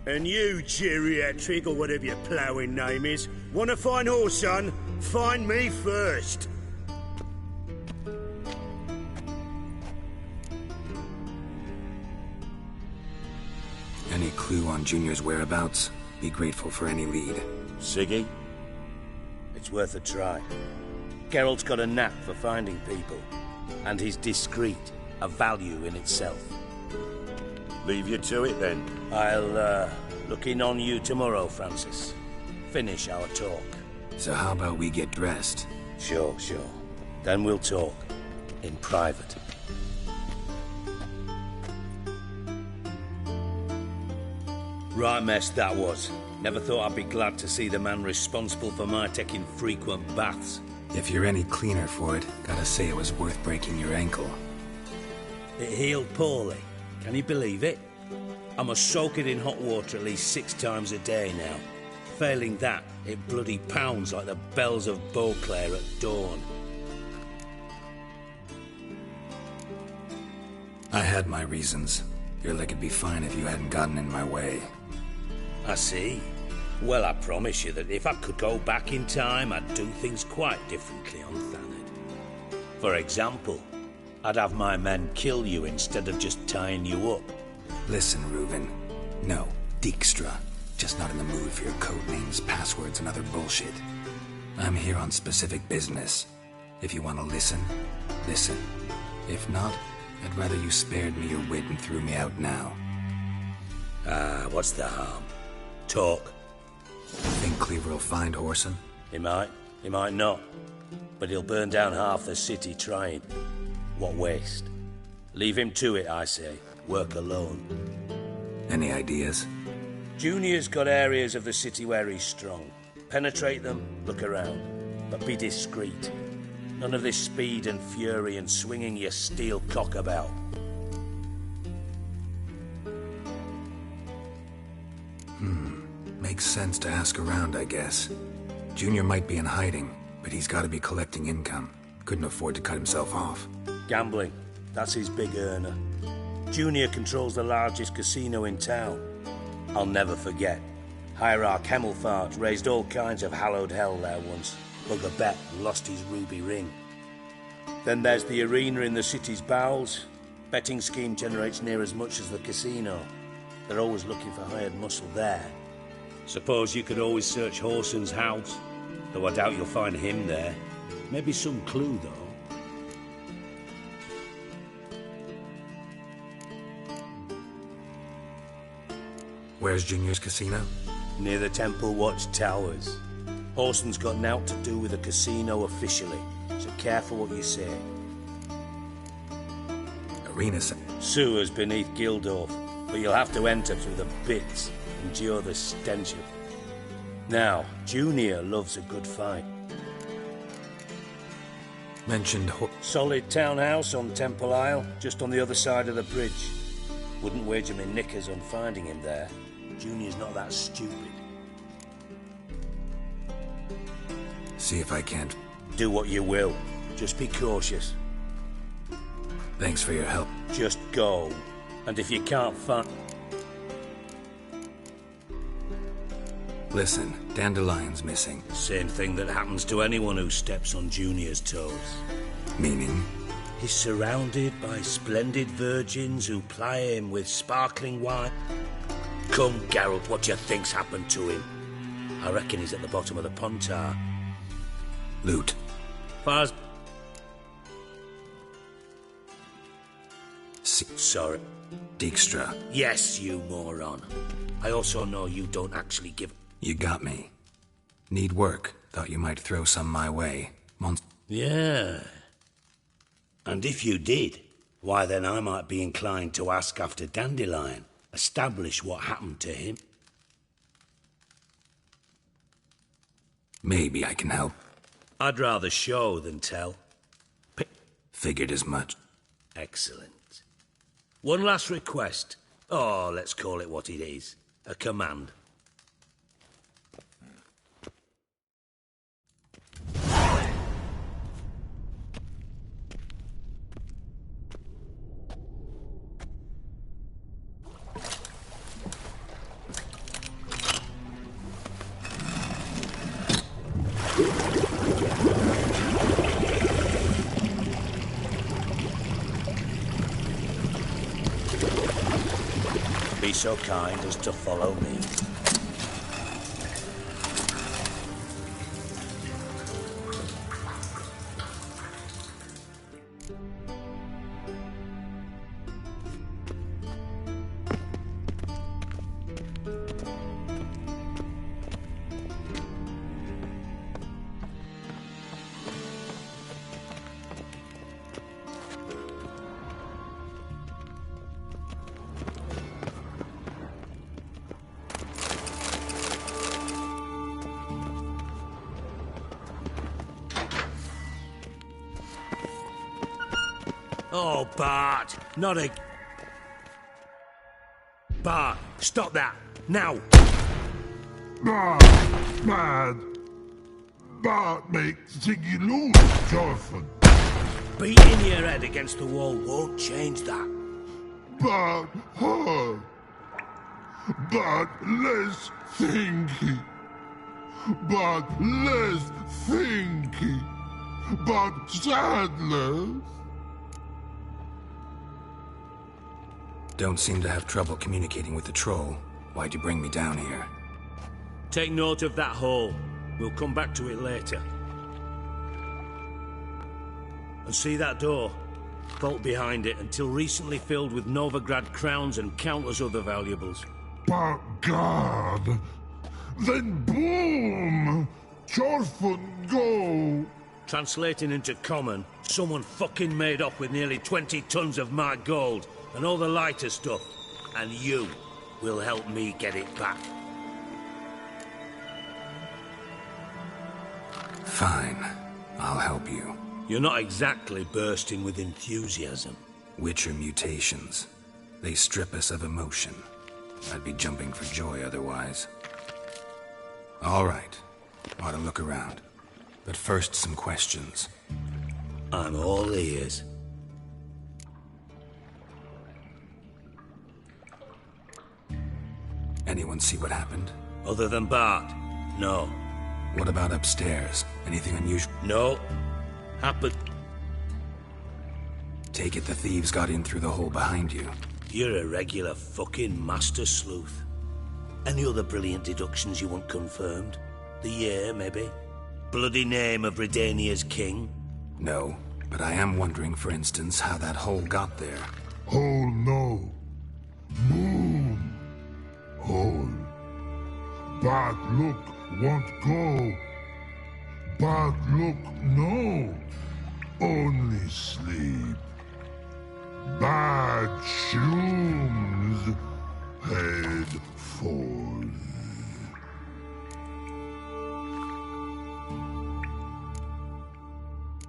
And you, geriatric, or whatever your ploughing name is, want to find Whoreson? Find me first. Any clue on Junior's whereabouts? Be grateful for any lead. Siggy? It's worth a try. Geralt's got a knack for finding people, and he's discreet, a value in itself. Leave you to it, then. I'll, look in on you tomorrow, Francis. Finish our talk. So how about we get dressed? Sure. Then we'll talk. In private. Right mess that was. Never thought I'd be glad to see the man responsible for my taking frequent baths. If you're any cleaner for it, gotta say it was worth breaking your ankle. It healed poorly. Can you believe it? I must soak it in hot water at least 6 times a day now. Failing that, it bloody pounds like the bells of Beauclair at dawn. I had my reasons. Your leg would be fine if you hadn't gotten in my way. I see. Well, I promise you that if I could go back in time, I'd do things quite differently on Thanedd. For example, I'd have my men kill you instead of just tying you up. Listen, Reuben. No, Dijkstra. Just not in the mood for your code names, passwords, and other bullshit. I'm here on specific business. If you want to listen, listen. If not, I'd rather you spared me your wit and threw me out now. What's the harm? Talk. Think Cleaver will find Whoreson? He might not. But he'll burn down half the city trying. What waste. Leave him to it, I say. Work alone. Any ideas? Junior's got areas of the city where he's strong. Penetrate them, look around. But be discreet. None of this speed and fury and swinging your steel cock about. Makes sense to ask around, I guess. Junior might be in hiding, but he's got to be collecting income. Couldn't afford to cut himself off. Gambling. That's his big earner. Junior controls the largest casino in town. I'll never forget. Hierarch Hemmelfart raised all kinds of hallowed hell there once. Bugger bet lost his ruby ring. Then there's the arena in the city's bowels. Betting scheme generates near as much as the casino. They're always looking for hired muscle there. Suppose you could always search Whoreson's house, though I doubt you'll find him there. Maybe some clue, though. Where's Junior's casino? Near the Temple Watch Towers. Whoreson's got naught to do with the casino officially, so careful what you say. Arena sewers beneath Gildorf, but you'll have to enter through the bits. Endure the stench of. Now, Junior loves a good fight. Mentioned solid townhouse on Temple Isle, just on the other side of the bridge. Wouldn't wager me knickers on finding him there. Junior's not that stupid. See if I can't. Do what you will. Just be cautious. Thanks for your help. Just go. And if you can't find. Listen, Dandelion's missing. Same thing that happens to anyone who steps on Junior's toes. Meaning? He's surrounded by splendid virgins who ply him with sparkling wine. Come, Geralt, what do you think's happened to him? I reckon he's at the bottom of the Pontar. Loot. Far as... Sorry. Dijkstra. Yes, you moron. I also know you don't actually give... You got me. Need work. Thought you might throw some my way. Yeah. And if you did, why then I might be inclined to ask after Dandelion. Establish what happened to him. Maybe I can help. I'd rather show than tell. Figured as much. Excellent. One last request. Oh, let's call it what it is. A command. Be so kind as to follow me. Oh, Bart, not a... Bart, stop that, now! Mad. Bart makes Ziggy lose, Jorfin. Beating your head against the wall won't change that. Bart hurt. Bart less thinky. Bart less thinky. Bart sadness. Don't seem to have trouble communicating with the troll. Why'd you bring me down here? Take note of that hole. We'll come back to it later. And see that door? Vault behind it, until recently filled with Novigrad crowns and countless other valuables. But God! Then boom! Jorfin go! Translating into common, someone fucking made off with nearly 20 tons of my gold and all the lighter stuff. And you will help me get it back. Fine. I'll help you. You're not exactly bursting with enthusiasm. Witcher mutations. They strip us of emotion. I'd be jumping for joy otherwise. All right. Ought to look around. But first, some questions. I'm all ears. Anyone see what happened? Other than Bart? No. What about upstairs? Anything unusual? No. Happened. Take it the thieves got in through the hole behind you. You're a regular fucking master sleuth. Any other brilliant deductions you want confirmed? The year, maybe? Bloody name of Redania's king? No, but I am wondering, for instance, how that hole got there. Hole no. Moon. Hole. Bad look won't go. Bad look no. Only sleep. Bad shoes. Head falls.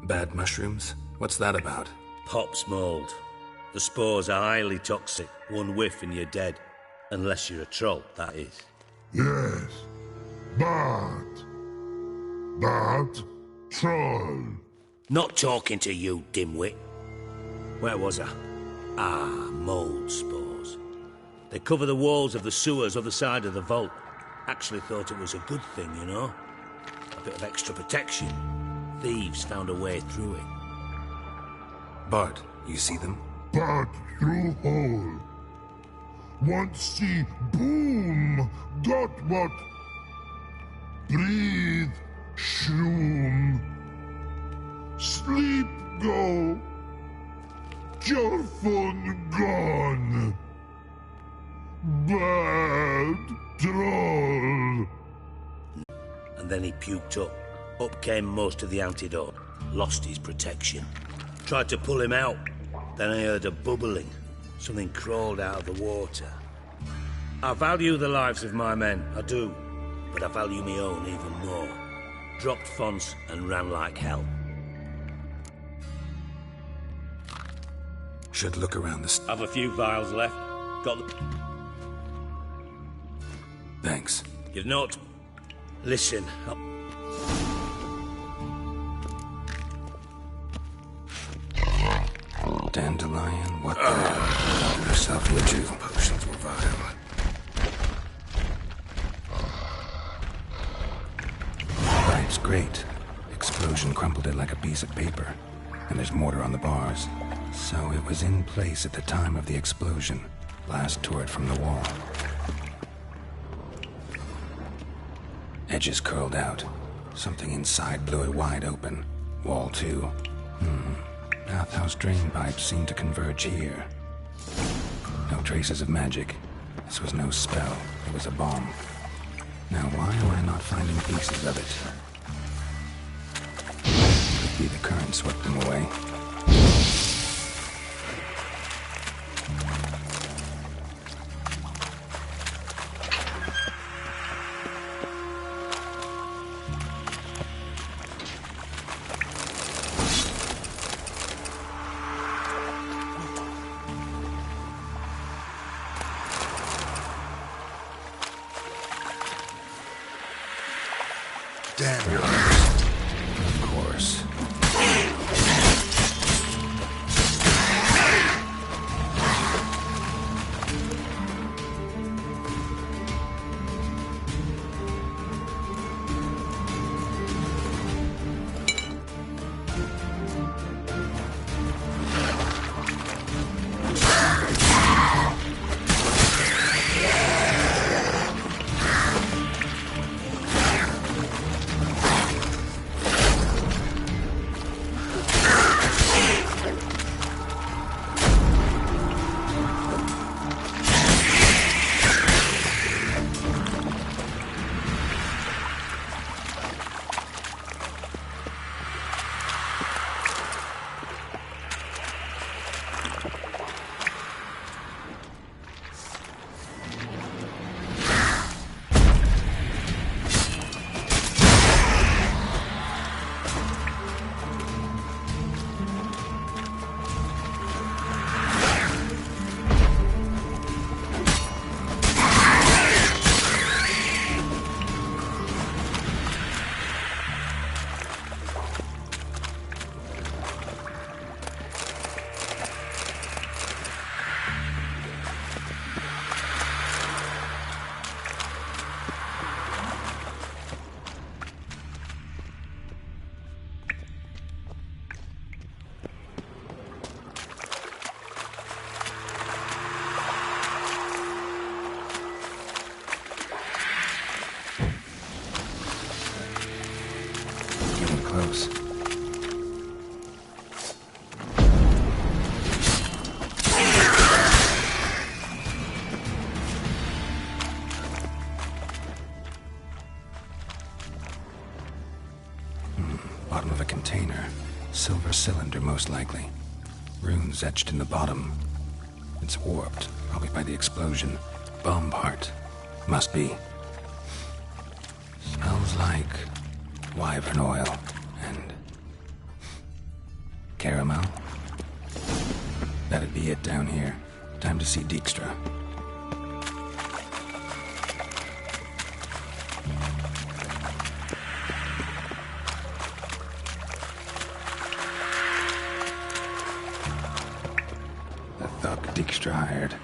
Bad mushrooms? What's that about? Pops mold. The spores are highly toxic. One whiff and you're dead. Unless you're a troll, that is. Yes. Bad. Bad troll. Not talking to you, dimwit. Where was I? Ah, mold spores. They cover the walls of the sewers other side of the vault. Actually thought it was a good thing, you know? A bit of extra protection. Thieves found a way through it. Bart, you see them? Part through hole. Want see boom, got what? Breathe, shroom. Sleep go. Your fun gone. Bad troll. And then he puked up. Up came most of the antidote. Lost his protection. Tried to pull him out. Then I heard a bubbling. Something crawled out of the water. I value the lives of my men, I do. But I value my own even more. Dropped fonts and ran like hell. Should look around the... Have a few vials left. Got the... Thanks. You've not... Listen. Dandelion, what the hell? Yourself, would you? Potions were vile. Pipe's great. Explosion crumpled it like a piece of paper. And there's mortar on the bars. So it was in place at the time of the explosion. Blast tore it from the wall. Edges curled out. Something inside blew it wide open. Wall too. Bathhouse drain pipes seemed to converge here. No traces of magic. This was no spell. It was a bomb. Now why am I not finding pieces of it? Could be the current swept them away. Damn it. Of course. Close. Bottom of a container. Silver cylinder, most likely. Runes etched in the bottom. It's warped, probably by the explosion. Bomb part. Must be. Smells like wyvern oil and caramel. That'd be it down here. Time to see Dijkstra. The thug Dijkstra hired.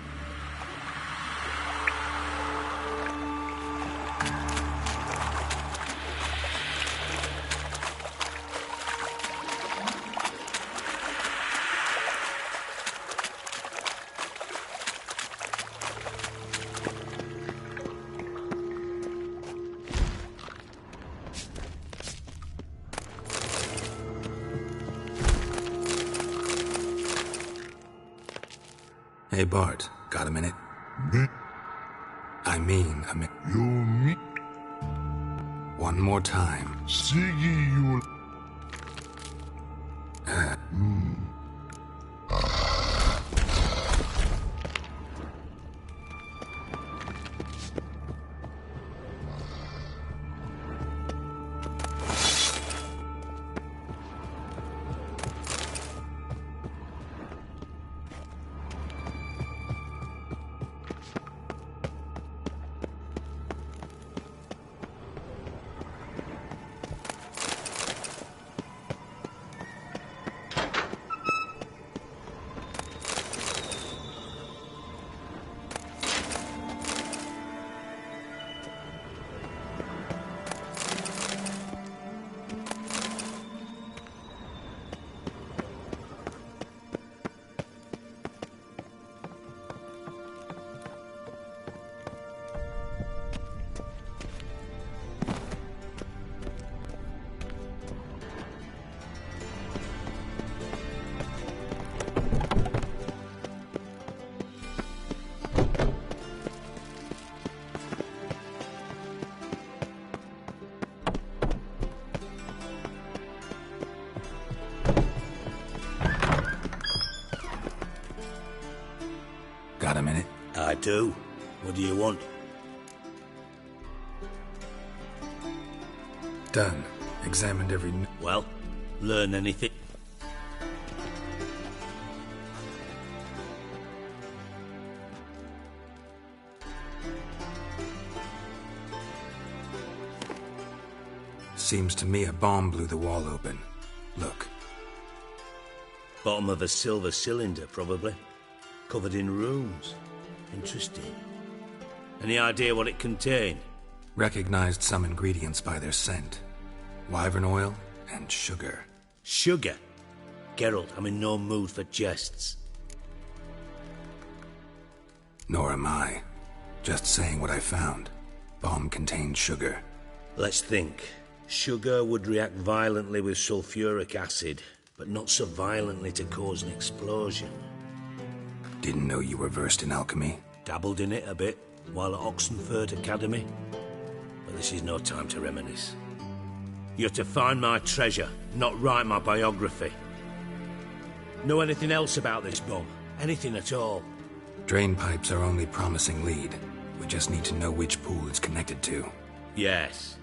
Hey, Bart, got a minute? Me? I mean, a minute. You me? One more time. Siggy, you... Got a minute? I do. What do you want? Done. Examined every... Well, learn anything? Seems to me a bomb blew the wall open. Look. Bottom of a silver cylinder, probably. Covered in runes. Interesting. Any idea what it contained? Recognized some ingredients by their scent. Wyvern oil and sugar. Sugar? Geralt, I'm in no mood for jests. Nor am I. Just saying what I found. Bomb contained sugar. Let's think. Sugar would react violently with sulfuric acid, but not so violently to cause an explosion. Didn't know you were versed in alchemy. Dabbled in it a bit, while at Oxenford Academy. But this is no time to reminisce. You're to find my treasure, not write my biography. Know anything else about this bomb? Anything at all? Drain pipes are only promising lead. We just need to know which pool it's connected to. Yes.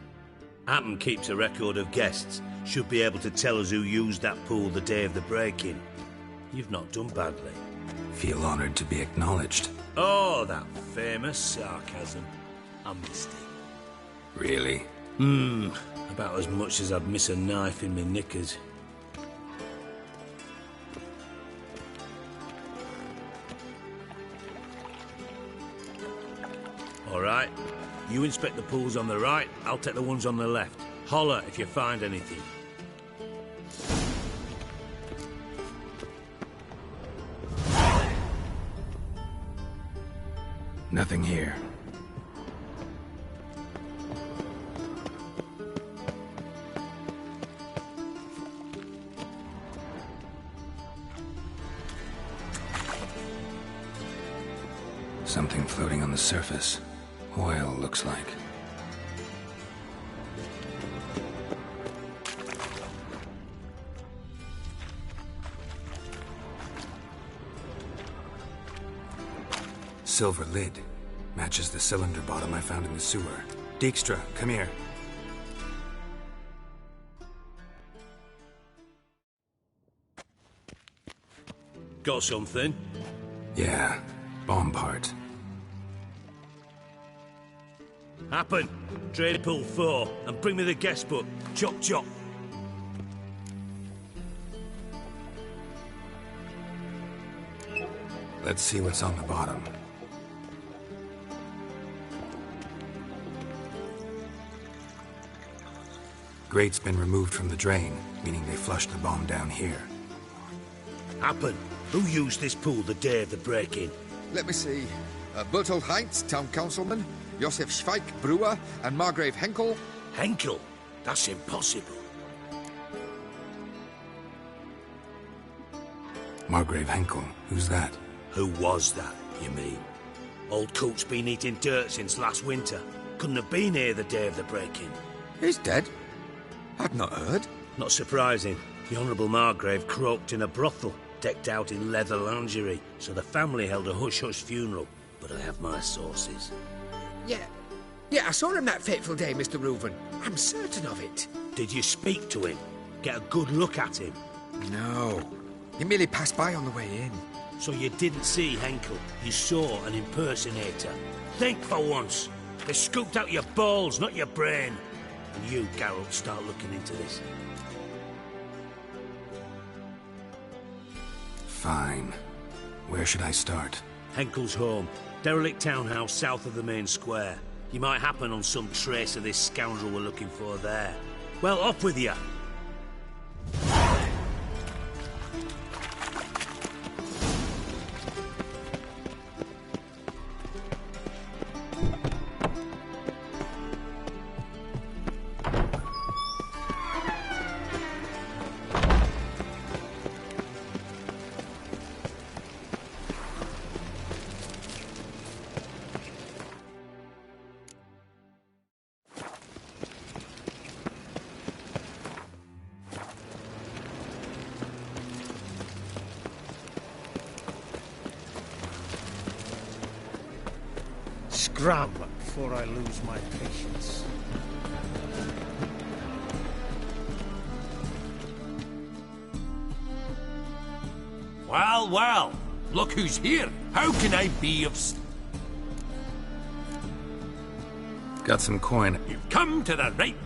Appen keeps a record of guests. Should be able to tell us who used that pool the day of the break-in. You've not done badly. Feel honored to be acknowledged. Oh, that famous sarcasm. I missed it. Really? About as much as I'd miss a knife in my knickers. All right. You inspect the pools on the right, I'll take the ones on the left. Holler if you find anything. Nothing here. Something floating on the surface. Oil, looks like. Silver lid. Matches the cylinder bottom I found in the sewer. Dijkstra, come here. Got something? Yeah, bomb part. Happen. Trade pool 4, and bring me the guest book. Chop chop. Let's see what's on the bottom. Grate's been removed from the drain, meaning they flushed the bomb down here. Happen. Who used this pool the day of the break-in? Let me see. Bertold Heinz, town councilman, Josef Schweik, brewer, and Margrave Henkel. Henkel? That's impossible. Margrave Henkel? Who's that? Who was that, you mean? Old Coot's been eating dirt since last winter. Couldn't have been here the day of the break-in. He's dead? I'd not heard. Not surprising. The Honourable Margrave croaked in a brothel, decked out in leather lingerie, so the family held a hush-hush funeral. But I have my sources. Yeah, I saw him that fateful day, Mr. Reuven. I'm certain of it. Did you speak to him? Get a good look at him? No. He merely passed by on the way in. So you didn't see Henkel. You saw an impersonator. Think for once. They scooped out your balls, not your brain. And you, Geralt, start looking into this. Fine. Where should I start? Henkel's home. Derelict townhouse south of the main square. You might happen on some trace of this scoundrel we're looking for there. Well, up with you. Scram before I lose my patience. Well, well, look who's here. How can I be of... Got some coin. You've come to the right...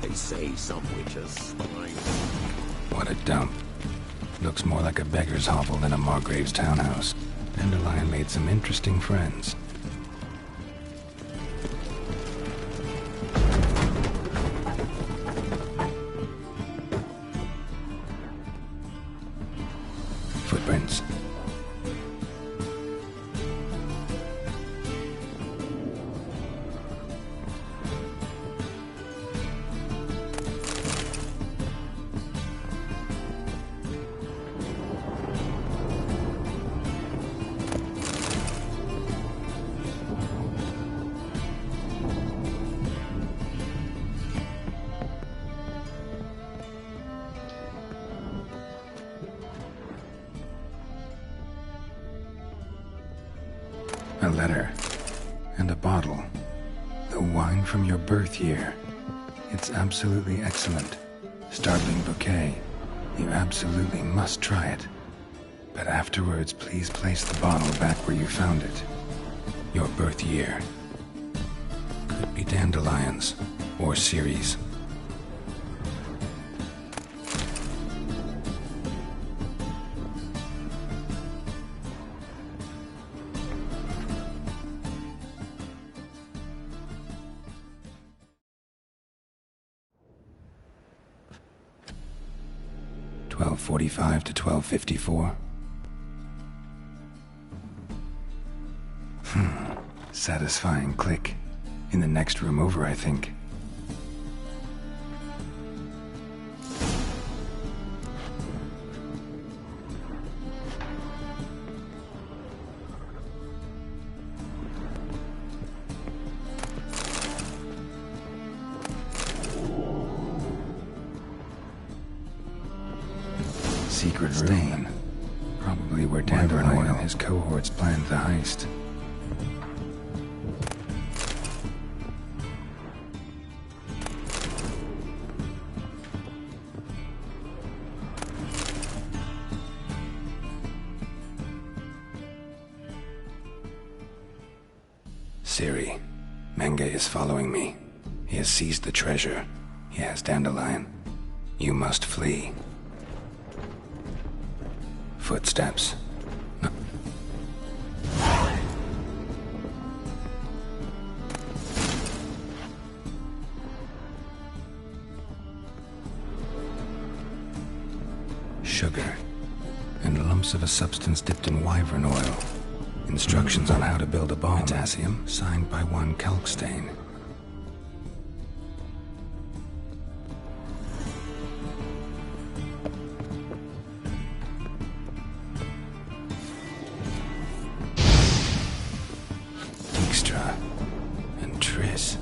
They say some witches swine. What a dump. Looks more like a beggar's hovel than a Margrave's townhouse. Dandelion made some interesting friends. Footprints. A letter. And a bottle. The wine from your birth year. It's absolutely excellent. Startling bouquet. You absolutely must try it. But afterwards, please place the bottle back where you found it. Your birth year. Could be dandelions. Or Ceres. .45 to 12:54. Satisfying click. In the next room over, I think. Secret room. Probably where Dandelion and his cohorts planned the heist. Ciri, Menge is following me. He has seized the treasure. He has Dandelion. You must flee. Footsteps. No. Sugar. And lumps of a substance dipped in wyvern oil. Instructions on how to build a bomb. Potassium, signed by one Kalkstein. And Triss.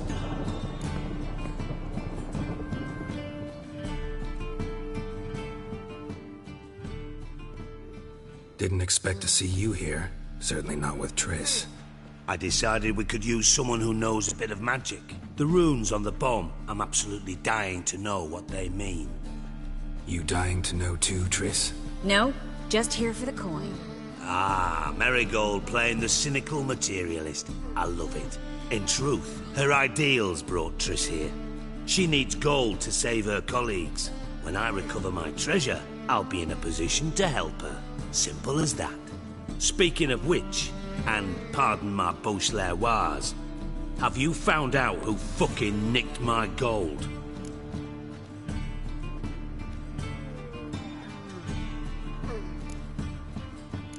Didn't expect to see you here. Certainly not with Triss. I decided we could use someone who knows a bit of magic. The runes on the bomb, I'm absolutely dying to know what they mean. You dying to know too, Triss? No, just here for the coin. Ah, Marigold playing the cynical materialist. I love it. In truth, her ideals brought Triss here. She needs gold to save her colleagues. When I recover my treasure, I'll be in a position to help her. Simple as that. Speaking of which, and pardon my Beauclervoise, have you found out who fucking nicked my gold?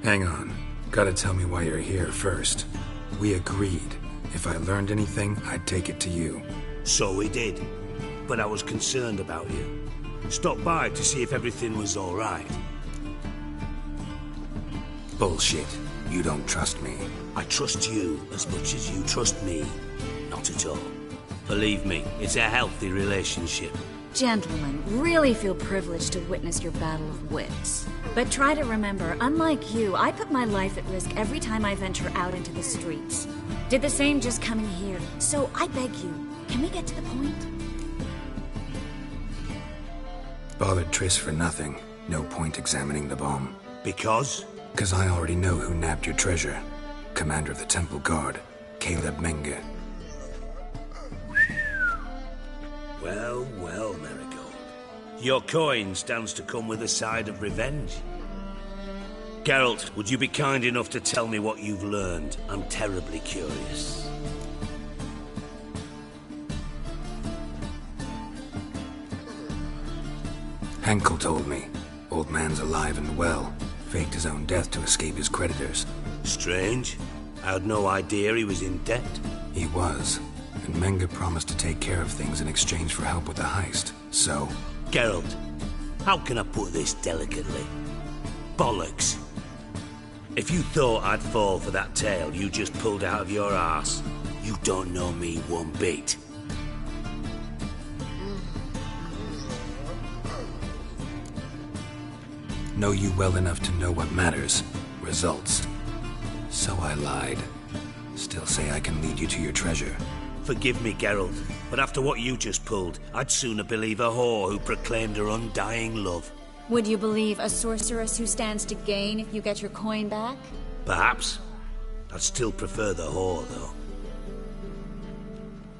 Hang on. Gotta tell me why you're here first. We agreed. If I learned anything, I'd take it to you. So we did. But I was concerned about you. Stopped by to see if everything was all right. Bullshit. You don't trust me. I trust you as much as you trust me. Not at all. Believe me, it's a healthy relationship. Gentlemen, really feel privileged to witness your battle of wits. But try to remember, unlike you, I put my life at risk every time I venture out into the streets. Did the same just coming here. So I beg you, can we get to the point? Bothered Triss for nothing. No point examining the bomb. Because? Because I already know who nabbed your treasure. Commander of the Temple Guard, Caleb Menge. Well, well, Marigold. Your coin stands to come with a side of revenge. Geralt, would you be kind enough to tell me what you've learned? I'm terribly curious. Henkel told me. Old man's alive and well. Faked his own death to escape his creditors. Strange. I had no idea he was in debt. He was. And Menge promised to take care of things in exchange for help with the heist. So... Geralt, how can I put this delicately? Bollocks. If you thought I'd fall for that tale you just pulled out of your arse, you don't know me one bit. Know you well enough to know what matters. Results. So I lied. Still say I can lead you to your treasure. Forgive me, Geralt, but after what you just pulled, I'd sooner believe a whore who proclaimed her undying love. Would you believe a sorceress who stands to gain if you get your coin back? Perhaps. I'd still prefer the whore, though.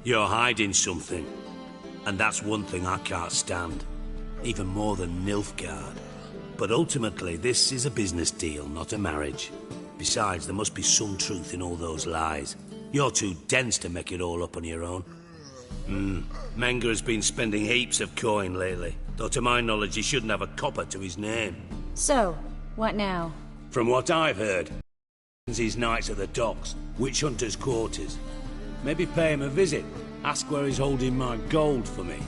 You're hiding something, and that's one thing I can't stand. Even more than Nilfgaard. But ultimately, this is a business deal, not a marriage. Besides, there must be some truth in all those lies. You're too dense to make it all up on your own. Menge has been spending heaps of coin lately, though to my knowledge he shouldn't have a copper to his name. So, what now? From what I've heard, his nights at the docks, witch hunters' quarters. Maybe pay him a visit. Ask where he's holding my gold for me.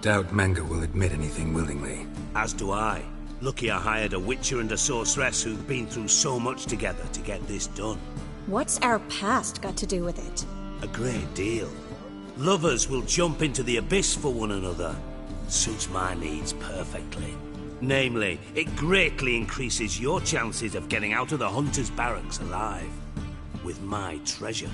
Doubt Menge will admit anything willingly. As do I. Lucky I hired a witcher and a sorceress who've been through so much together to get this done. What's our past got to do with it? A great deal. Lovers will jump into the abyss for one another. Suits my needs perfectly. Namely, it greatly increases your chances of getting out of the hunter's barracks alive. With my treasure.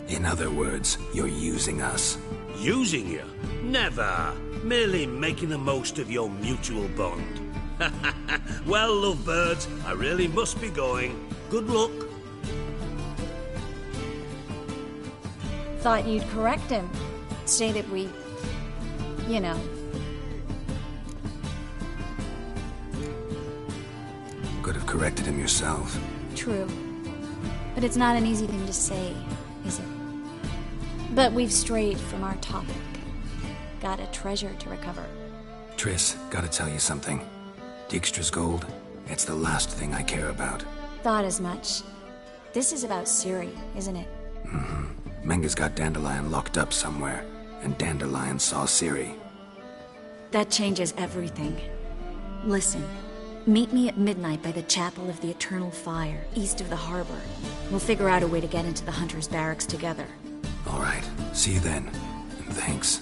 In other words, you're using us. Using you? Never. Merely making the most of your mutual bond. Well, lovebirds, I really must be going. Good luck. Thought you'd correct him. Say that we... you know. Could have corrected him yourself. True. But it's not an easy thing to say, is it? But we've strayed from our topic. Got a treasure to recover. Triss, gotta tell you something. Dijkstra's gold, it's the last thing I care about. Thought as much. This is about Ciri, isn't it? Menge's got Dandelion locked up somewhere, and Dandelion saw Ciri. That changes everything. Listen, meet me at midnight by the Chapel of the Eternal Fire, east of the harbor. We'll figure out a way to get into the Hunter's barracks together. All right. See you then. And thanks.